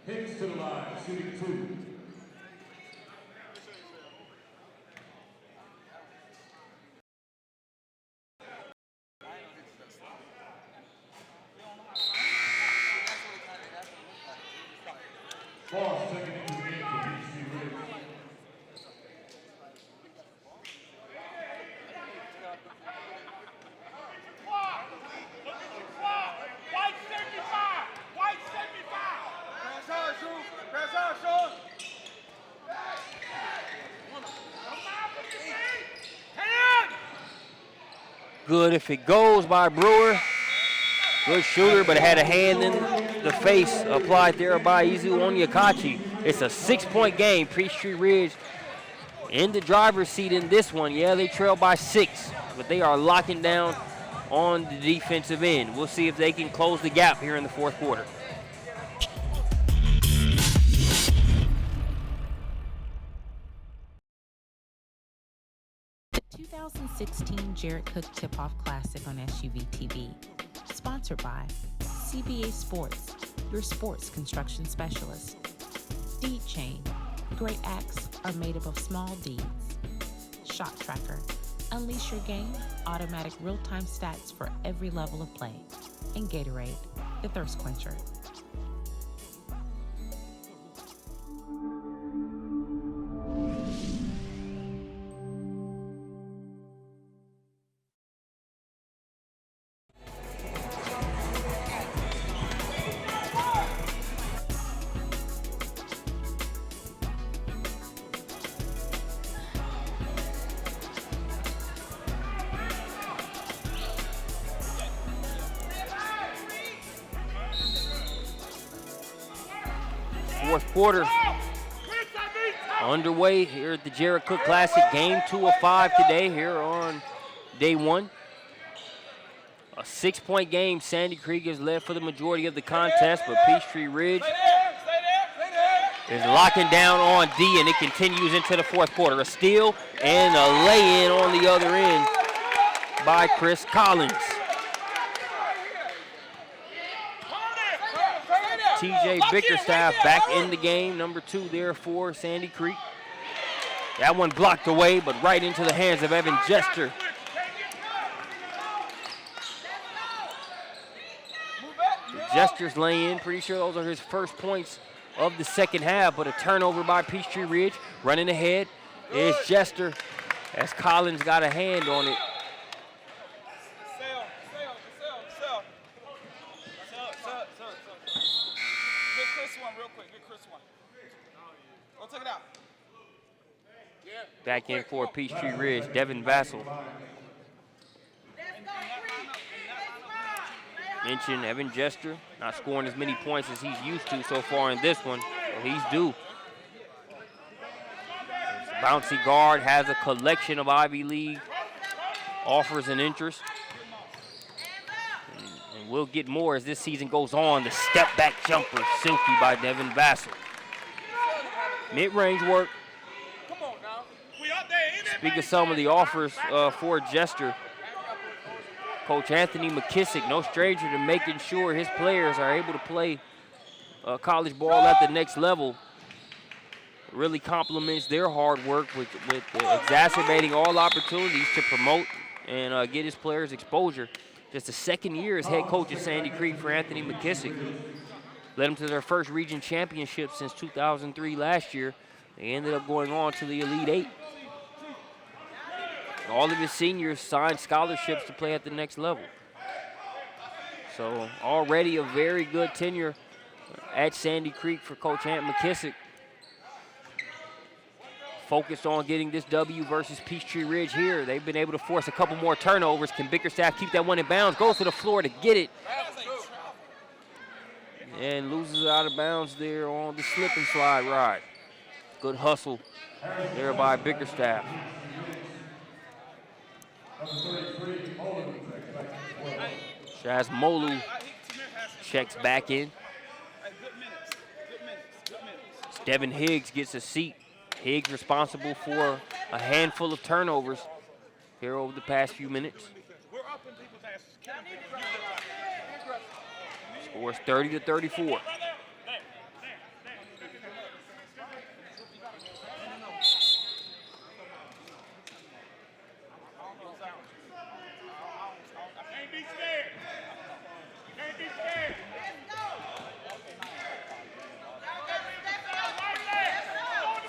Higgs to the line, shooting 2. Boss taking into the game for Peachtree Ridge. White 75! White 75! Press hard, shoot! Press hard, shoot! Good if it goes by Brewer. Good shooter, but had a hand in the face applied there by Izu Onyekachi. It's a 6-point game. Peachtree Ridge in the driver's seat in this one. Yeah, they trail by 6, but they are locking down on the defensive end. We'll see if they can close the gap here in the fourth quarter. The 2016 Jared Cook Tip-Off Classic on SUVtv. Sponsored by CBA Sports, your sports construction specialist. Deed Chain. Great acts are made up of small deeds. Shot Tracker. Unleash your game. Automatic real-time stats for every level of play. And Gatorade, the thirst quencher. Fourth quarter underway here at the Jared Cook Classic. Game 2 of 5 today here on day 1. A 6-point game. Sandy Creek has led for the majority of the contest, but Peachtree Ridge is locking down on D, and it continues into the fourth quarter. A steal and a lay-in on the other end by Chris Collins. TJ Bickerstaff back in the game, number 2 there for Sandy Creek. That one blocked away, but right into the hands of Evan Jester. Jester's lay-in, pretty sure those are his first points of the second half, but a turnover by Peachtree Ridge. Running ahead is Jester as Collins got a hand on it. Back in for Peachtree Ridge, Devin Vassell. Mentioned Evan Jester, not scoring as many points as he's used to so far in this one, so he's due. This bouncy guard has a collection of Ivy League offers and interest. And we'll get more as this season goes on. The step back jumper, silky by Devin Vassell. Mid-range work. Speak of some of the offers for Jester, Coach Anthony McKissick, no stranger to making sure his players are able to play college ball at the next level. Really compliments their hard work with exacerbating all opportunities to promote and get his players exposure. Just the second year as head coach at Sandy Creek for Anthony McKissick. Led them to their first region championship since 2003 last year. They ended up going on to the Elite 8. All of his seniors signed scholarships to play at the next level. So already a very good tenure at Sandy Creek for Coach Ant McKissick. Focused on getting this W versus Peachtree Ridge here. They've been able to force a couple more turnovers. Can Bickerstaff keep that one in bounds? Goes to the floor to get it. And loses it out of bounds there on the slip and slide ride. Good hustle there by Bickerstaff. Shaz Molu checks back in. Devin Higgs gets a seat. Higgs responsible for a handful of turnovers here over the past few minutes. Scores 30-34.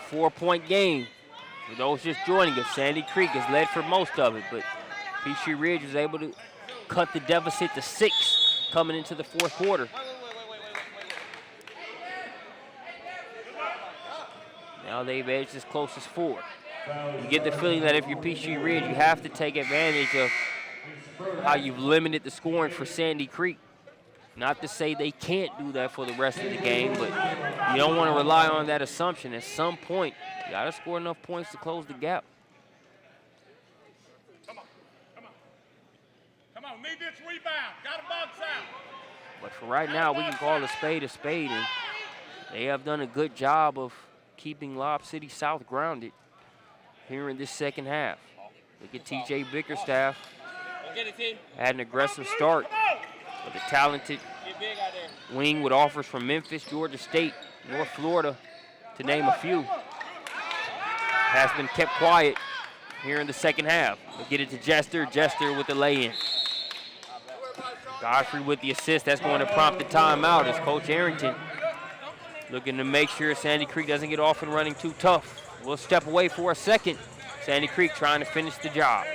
Four-point game. For those just joining us, Sandy Creek has led for most of it, but Peachtree Ridge was able to cut the deficit to 6 coming into the fourth quarter. Now they've edged as close as 4. You get the feeling that if you're Peachtree Ridge, you have to take advantage of how you've limited the scoring for Sandy Creek. Not to say they can't do that for the rest of the game, but you don't want to rely on that assumption. At some point, you got to score enough points to close the gap. Come on, need this rebound. Got a box out. But for right now, we can call a spade, and they have done a good job of keeping Lob City South grounded here in this second half. Look at TJ Bickerstaff. Had an aggressive start. With a talented wing with offers from Memphis, Georgia State, North Florida, to name a few. Has been kept quiet here in the second half. We'll get it to Jester. Jester with the lay-in. Godfrey with the assist. That's going to prompt the timeout as Coach Arrington looking to make sure Sandy Creek doesn't get off and running too tough. We'll step away for a second. Sandy Creek trying to finish the job.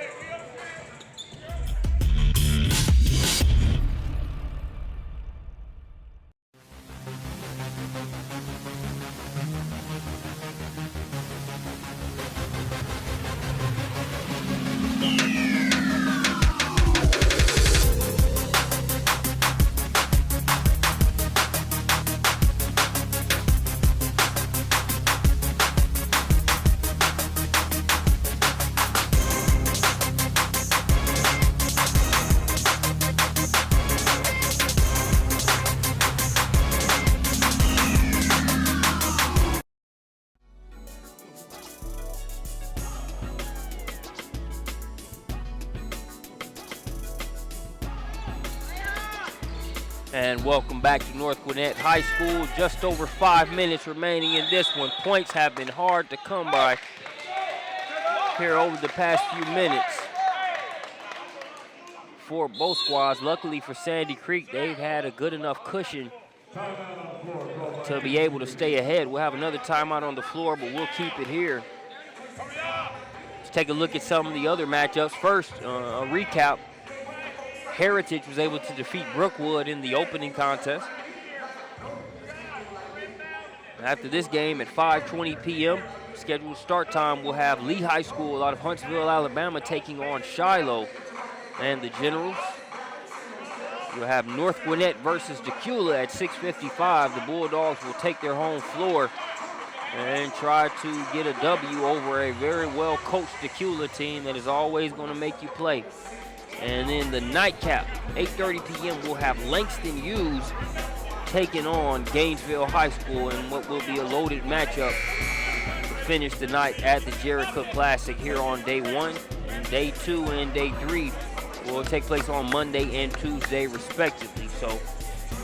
And welcome back to North Gwinnett High School. Just over 5 minutes remaining in this one. Points have been hard to come by here over the past few minutes for both squads. Luckily for Sandy Creek, they've had a good enough cushion to be able to stay ahead. We'll have another timeout on the floor, but we'll keep it here. Let's take a look at some of the other matchups. First, a recap. Heritage was able to defeat Brookwood in the opening contest. After this game at 5:20 p.m., scheduled start time, we'll have Lee High School out of Huntsville, Alabama, taking on Shiloh and the Generals. You'll have North Gwinnett versus Decula at 6:55. The Bulldogs will take their home floor and try to get a W over a very well-coached Decula team that is always going to make you play. And in the nightcap, 8:30 p.m., we'll have Langston Hughes taking on Gainesville High School in what will be a loaded matchup to finish the night at the Jerry Cook Classic here on day 1. And day 2 and day 3 will take place on Monday and Tuesday, respectively. So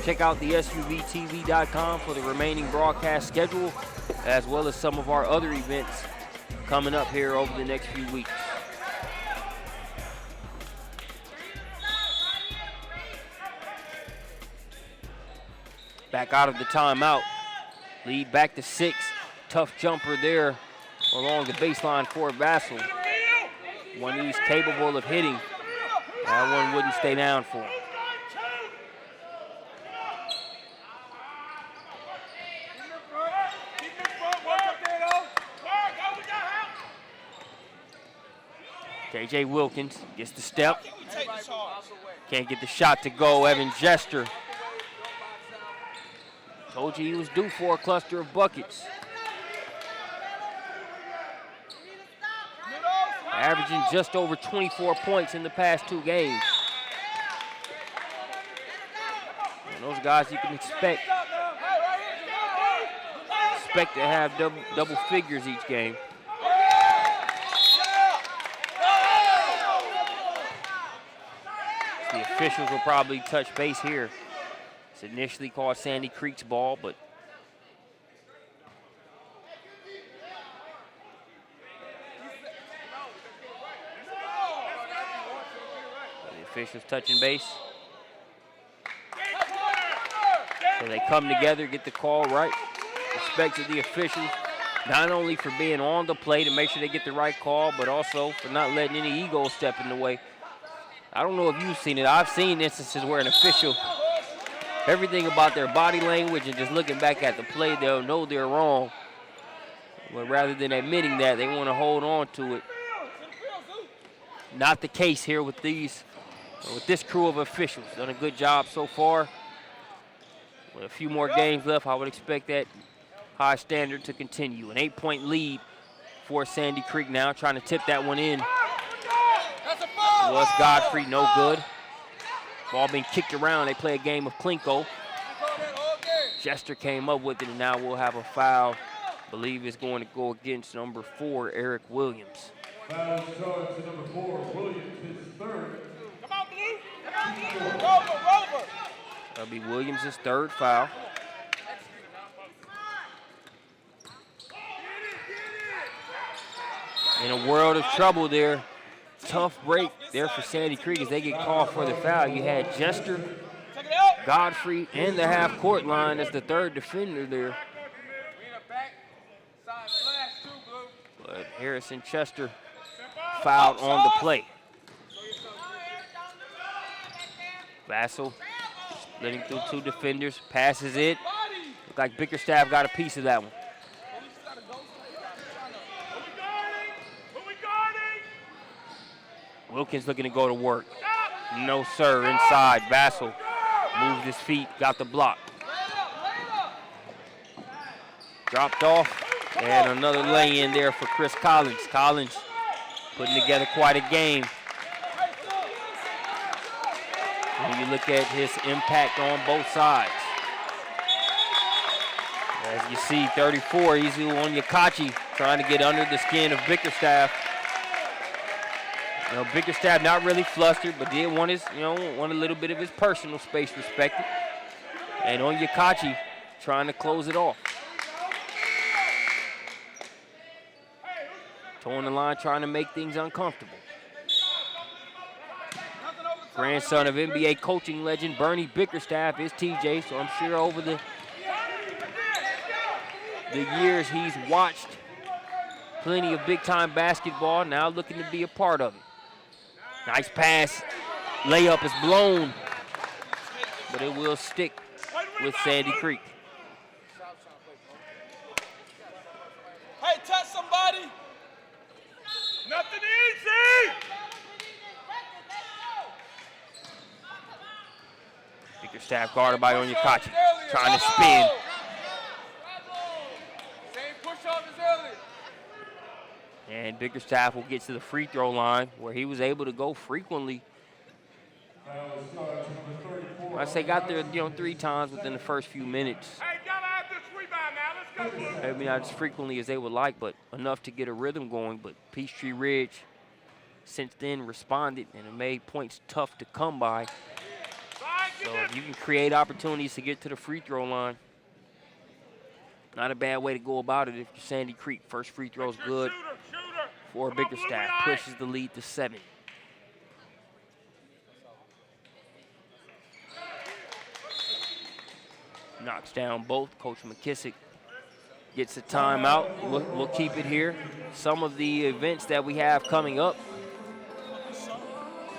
check out the SUVtv.com for the remaining broadcast schedule, as well as some of our other events coming up here over the next few weeks. Back out of the timeout. Lead back to 6. Tough jumper there along the baseline for Vassal. One he's capable of hitting. That one wouldn't stay down for him. KJ Wilkins gets the step. Can't get the shot to go. Evan Jester. Told you he was due for a cluster of buckets. Averaging just over 24 points in the past 2 games. And those guys you can expect to have double figures each game. The officials will probably touch base here. It's initially called Sandy Creek's ball, but the officials touching base. So they come together, get the call right. Respect to the officials, not only for being on the play to make sure they get the right call, but also for not letting any ego step in the way. I don't know if you've seen it. I've seen instances where an official, everything about their body language and just looking back at the play, they'll know they're wrong. But rather than admitting that, they want to hold on to it. Not the case here with this crew of officials. Done a good job so far. With a few more games left, I would expect that high standard to continue. An 8-point lead for Sandy Creek now, trying to tip that one in. Was Godfrey, no good. Ball being kicked around. They play a game of Klinko. Jester came up with it, and now we'll have a foul. I believe it's going to go against number 4, Eric Williams. Foul charge to number 4, Williams, his third. Come on, Blue. Come on, Blue. Rover. That'll be Williams' third foul. In a world of trouble there. Tough break there for Sandy Creek as they get called for the foul. You had Jester, Godfrey, and the half-court line as the third defender there. But Harrison Chester fouled on the play. Vassell splitting through 2 defenders, passes it. Looked like Bickerstaff got a piece of that one. Wilkins looking to go to work. No, sir, inside. Vassell moved his feet, got the block. Dropped off, and another lay-in there for Chris Collins. Collins putting together quite a game. When you look at his impact on both sides. As you see, 34, Izu Onyekachi trying to get under the skin of Bickerstaff. You know, Bickerstaff not really flustered, but did want a little bit of his personal space respected. And Onyekachi trying to close it off. Towing the line, trying to make things uncomfortable. Grandson of NBA coaching legend Bernie Bickerstaff is TJ, so I'm sure over the years he's watched plenty of big-time basketball, now looking to be a part of it. Nice pass. Layup is blown, but it will stick with Sandy Creek. Hey, touch somebody. Nothing easy. Bickerstaff guarded by Onyekachi, trying to spin. Same push-up as earlier. And Bickerstaff will get to the free throw line where he was able to go frequently. I say got there, 3 times within the first few minutes. Hey, gotta have this rebound now. Let's go, Blue. Maybe not as frequently as they would like, but enough to get a rhythm going. But Peachtree Ridge since then responded and it made points tough to come by. So if you can create opportunities to get to the free throw line, not a bad way to go about it if you're Sandy Creek. First free throw's good for Bickerstaff. Pushes the lead to 7. Knocks down both. Coach McKissick gets a timeout. We'll keep it here. Some of the events that we have coming up.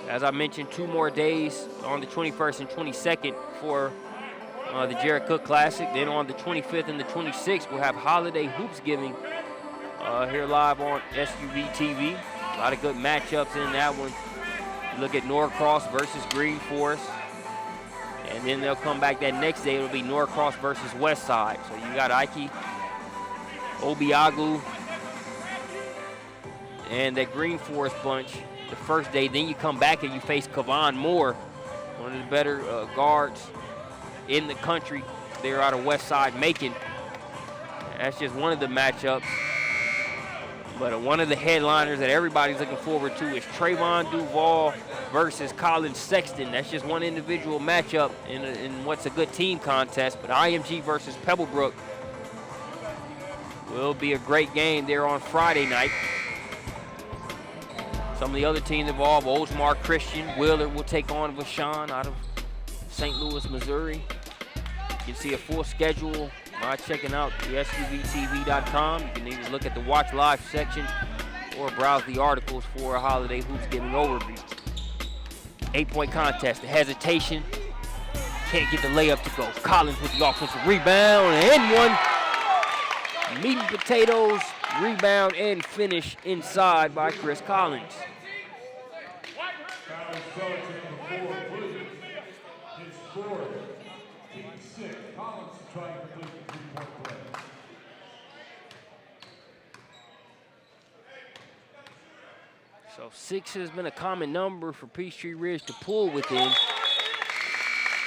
As I mentioned, 2 more days on the 21st and 22nd for the Jared Cook Classic. Then on the 25th and the 26th, we'll have Holiday Hoops Giving here live on SUVtv. A lot of good matchups in that one. Look at Norcross versus Green Forest. And then they'll come back that next day. It'll be Norcross versus West Side. So you got Ike, Obiagu, and that Green Forest bunch the first day. Then you come back and you face Kavon Moore, one of the better guards in the country. They're out of West Side Macon. That's just one of the matchups. But one of the headliners that everybody's looking forward to is Trayvon Duval versus Colin Sexton. That's just one individual matchup in what's a good team contest. But IMG versus Pebblebrook will be a great game there on Friday night. Some of the other teams involved, Oldsmar Christian. Wheeler will take on Vashon out of St. Louis, Missouri. You can see a full schedule by checking out the SUVtv.com. You can either look at the Watch Live section or browse the articles for a Holiday Hoops Giving overview. 8-point contest, the hesitation. Can't get the layup to go. Collins with the offensive rebound and one. Meat and potatoes, rebound and finish inside by Chris Collins. So 6 has been a common number for Peachtree Ridge to pull within.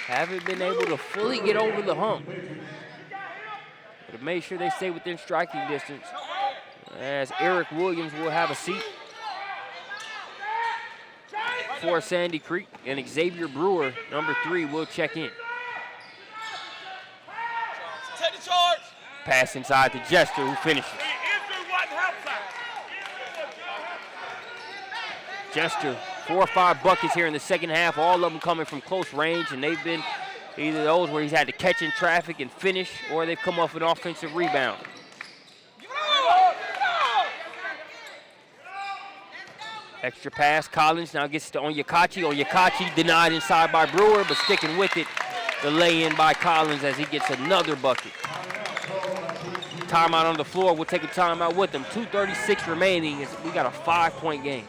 Haven't been able to fully get over the hump. But to make sure they stay within striking distance, as Eric Williams will have a seat for Sandy Creek, and Xavier Brewer, number 3, will check in. Take the charge. Pass inside to Jester, who finishes. Jester, 4 or 5 buckets here in the second half, all of them coming from close range, and they've been either those where he's had to catch in traffic and finish, or they've come off an offensive rebound. Extra pass, Collins now gets to Onyekachi. Onyekachi denied inside by Brewer, but sticking with it, the lay-in by Collins as he gets another bucket. Timeout on the floor, we'll take a timeout with them. 2:36 remaining, we got a 5-point game.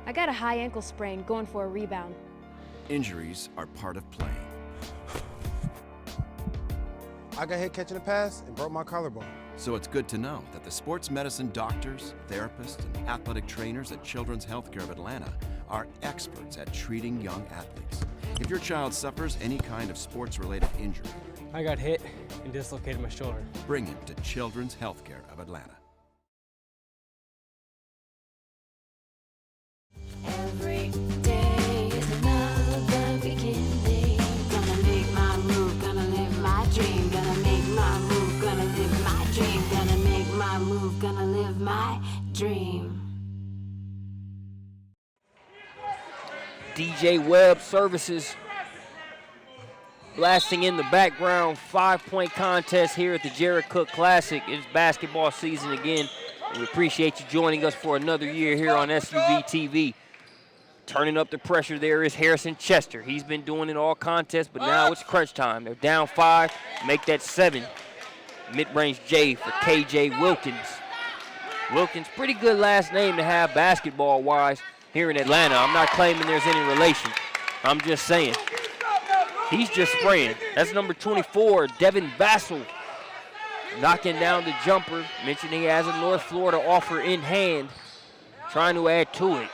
I got a high ankle sprain going for a rebound. Injuries are part of playing. I got hit catching a pass and broke my collarbone. So it's good to know that the sports medicine doctors, therapists, and athletic trainers at Children's Healthcare of Atlanta are experts at treating young athletes. If your child suffers any kind of sports-related injury, I got hit and dislocated my shoulder. bring him to Children's Healthcare of Atlanta. Every day is another beginning. Gonna make my move, gonna live my dream. Gonna make my move, gonna live my dream. Gonna make my move, gonna live my dream. DJ Webb Services blasting in the background. 5-point contest here at the Jared Cook Classic. It's basketball season again. And we appreciate you joining us for another year here on SUVtv. Turning up the pressure there is Harrison Chester. He's been doing it all contests, but now it's crunch time. They're down 5, make that 7. Mid-range J for KJ Wilkins. Wilkins, pretty good last name to have basketball-wise here in Atlanta. I'm not claiming there's any relation. I'm just saying. He's just spraying. That's number 24, Devin Vassell. Knocking down the jumper. Mentioned he has a North Florida offer in hand. Trying to add to it.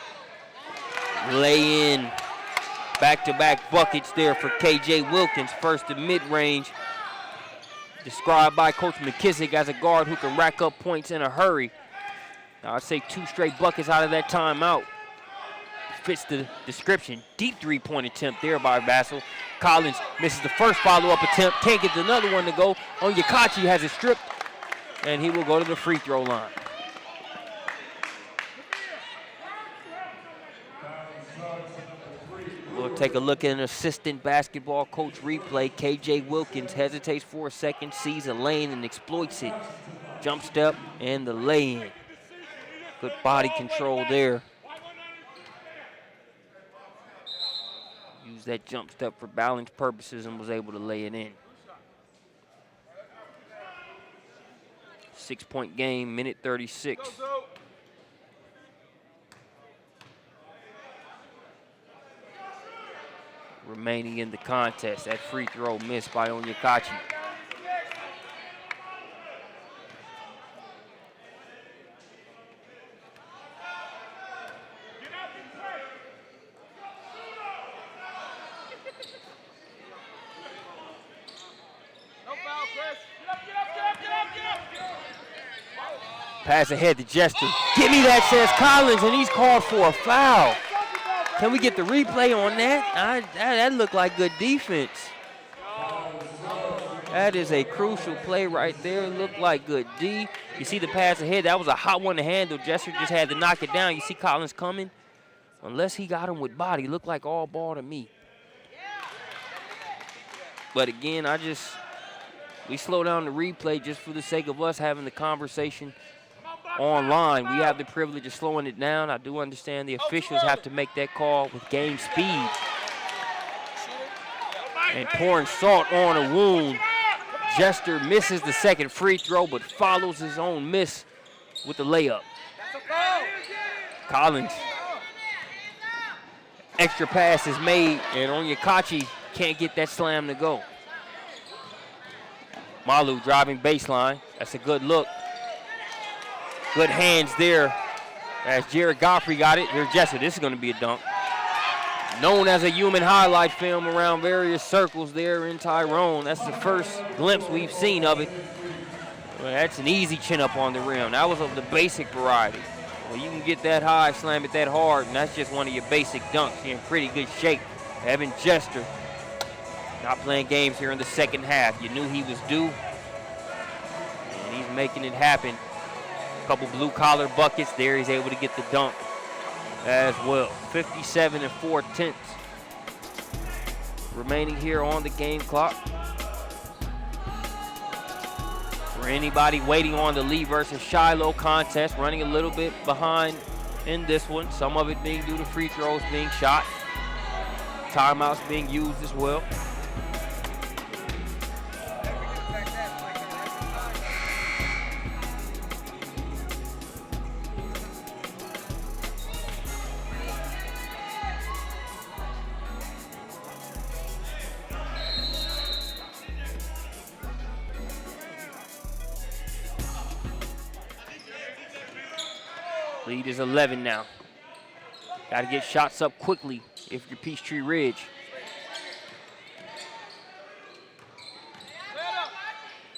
Lay in. Back-to-back buckets there for KJ Wilkins. First to mid-range. Described by Coach McKissick as a guard who can rack up points in a hurry. Now I'd say 2 straight buckets out of that timeout. Fits the description. Deep 3-point attempt there by Vassell. Collins misses the first follow-up attempt. Can't get another one to go. Onyekachi has it stripped, and he will go to the free throw line. We'll take a look at an assistant basketball coach replay. KJ Wilkins hesitates for a second, sees a lane and exploits it. Jump step and the lay-in. Good body control there. Used that jump step for balance purposes and was able to lay it in. 6-point game, minute 36. Remaining in the contest. That free throw missed by Onyekachi. Pass ahead to Jester. Give me that, says Collins, and he's called for a foul. Can we get the replay on that? That looked like good defense. That is a crucial play right there. It looked like good D. You see the pass ahead. That was a hot one to handle. Jester just had to knock it down. You see Collins coming. Unless he got him with body, looked like all ball to me. But again, we slow down the replay just for the sake of us having the conversation online. We have the privilege of slowing it down. I do understand the officials have to make that call with game speed. And pouring salt on a wound. Jester misses the second free throw, but follows his own miss with the layup. Collins. Extra pass is made, and Onyekachi can't get that slam to go. Malu driving baseline. That's a good look. Good hands there as Jared Godfrey got it. Here's Jester. This is going to be a dunk. Known as a human highlight film around various circles there in Tyrone. That's the first glimpse we've seen of it. Well, that's an easy chin up on the rim. That was of the basic variety. Well, you can get that high, slam it that hard, and that's just one of your basic dunks. You're in pretty good shape. Evan Jester not playing games here in the second half. You knew he was due, and he's making it happen. A couple blue-collar buckets there. He's able to get the dunk as well. 57 4/10 remaining here on the game clock. For anybody waiting on the Lee versus Shiloh contest, running a little bit behind in this one. Some of it being due to free throws being shot. Timeouts being used as well. Lead is 11 now. Got to get shots up quickly if you're Peachtree Ridge.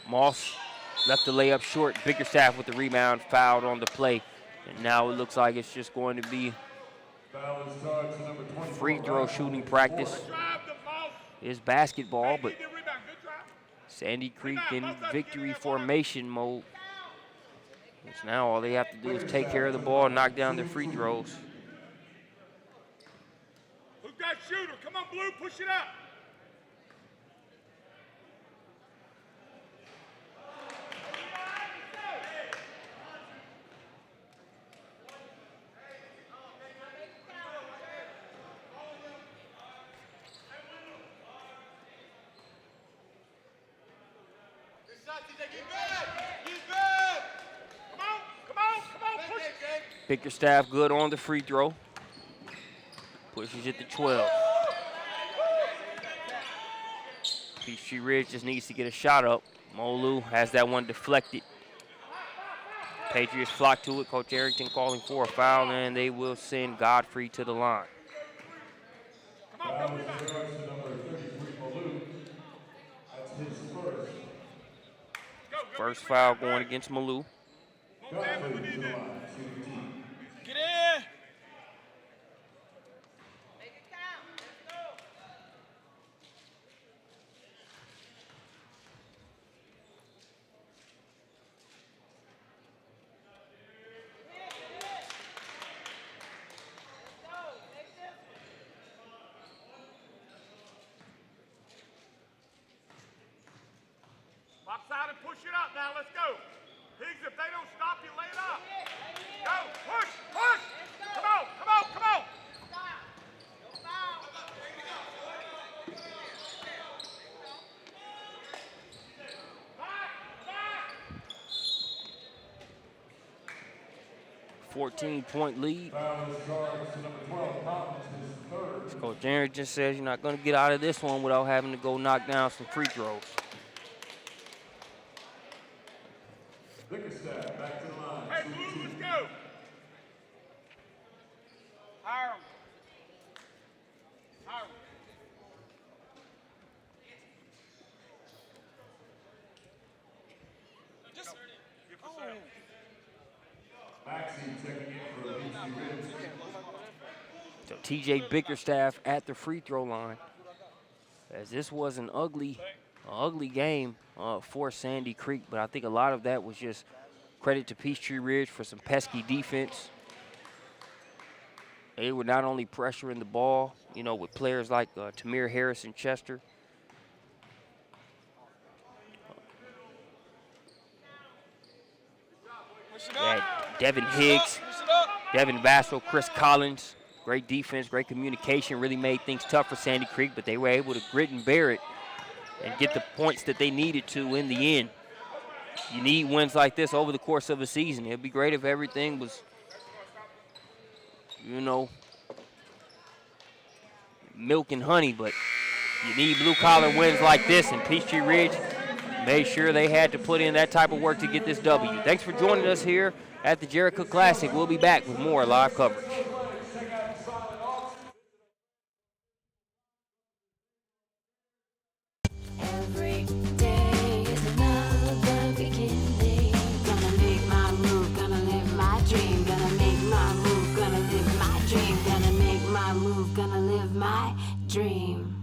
Moss left the layup short. Bickerstaff with the rebound, fouled on the play. And now it looks like it's just going to be free throw shooting practice. It's basketball, but Sandy Creek in victory formation mode. So now all they have to do is take care of the ball and knock down their free throws. Who's got shooter? Come on, Blue, push it up. Bickerstaff good on the free throw. Pushes it to 12. Peachtree Ridge just needs to get a shot up. Molu has that one deflected. Patriots flock to it. Coach Arrington calling for a foul, and they will send Godfrey to the line. Foul is charged to number 33, Malou. That's his first. First foul going against Malou. Godfrey to the line, SUVtv. Get in. Box out and push it up now. Let's go. Higgs, if they don't stop you, lay it up. Go, push, push. Come on, come on, come on. 14-point lead. Foul is charged to number 12, Collins, his third. Coach Aaron just says you're not going to get out of this one without having to go knock down some free throws. Bickerstaff back to the line. Hey, Blue, let's go. Hire him. Hire him. Just give us Maxey checking in for Peachtree Ridge. So TJ Bickerstaff at the free throw line. As this was an ugly game for Sandy Creek, but I think a lot of that was just credit to Peachtree Ridge for some pesky defense. They were not only pressuring the ball, you know, with players like Tamir Harris and Chester. They had Devin Higgs, Devin Vassell, Chris Collins. Great defense, great communication, really made things tough for Sandy Creek, but they were able to grit and bear it and get the points that they needed to in the end. You need wins like this over the course of a season. It'd be great if everything was, you know, milk and honey, but you need blue-collar wins like this, and Peachtree Ridge made sure they had to put in that type of work to get this W. Thanks for joining us here at the Jericho Classic. We'll be back with more live coverage. Every day is another beginning. Gonna make my move, gonna live my dream. Gonna make my move, gonna live my dream. Gonna make my move, gonna live my dream.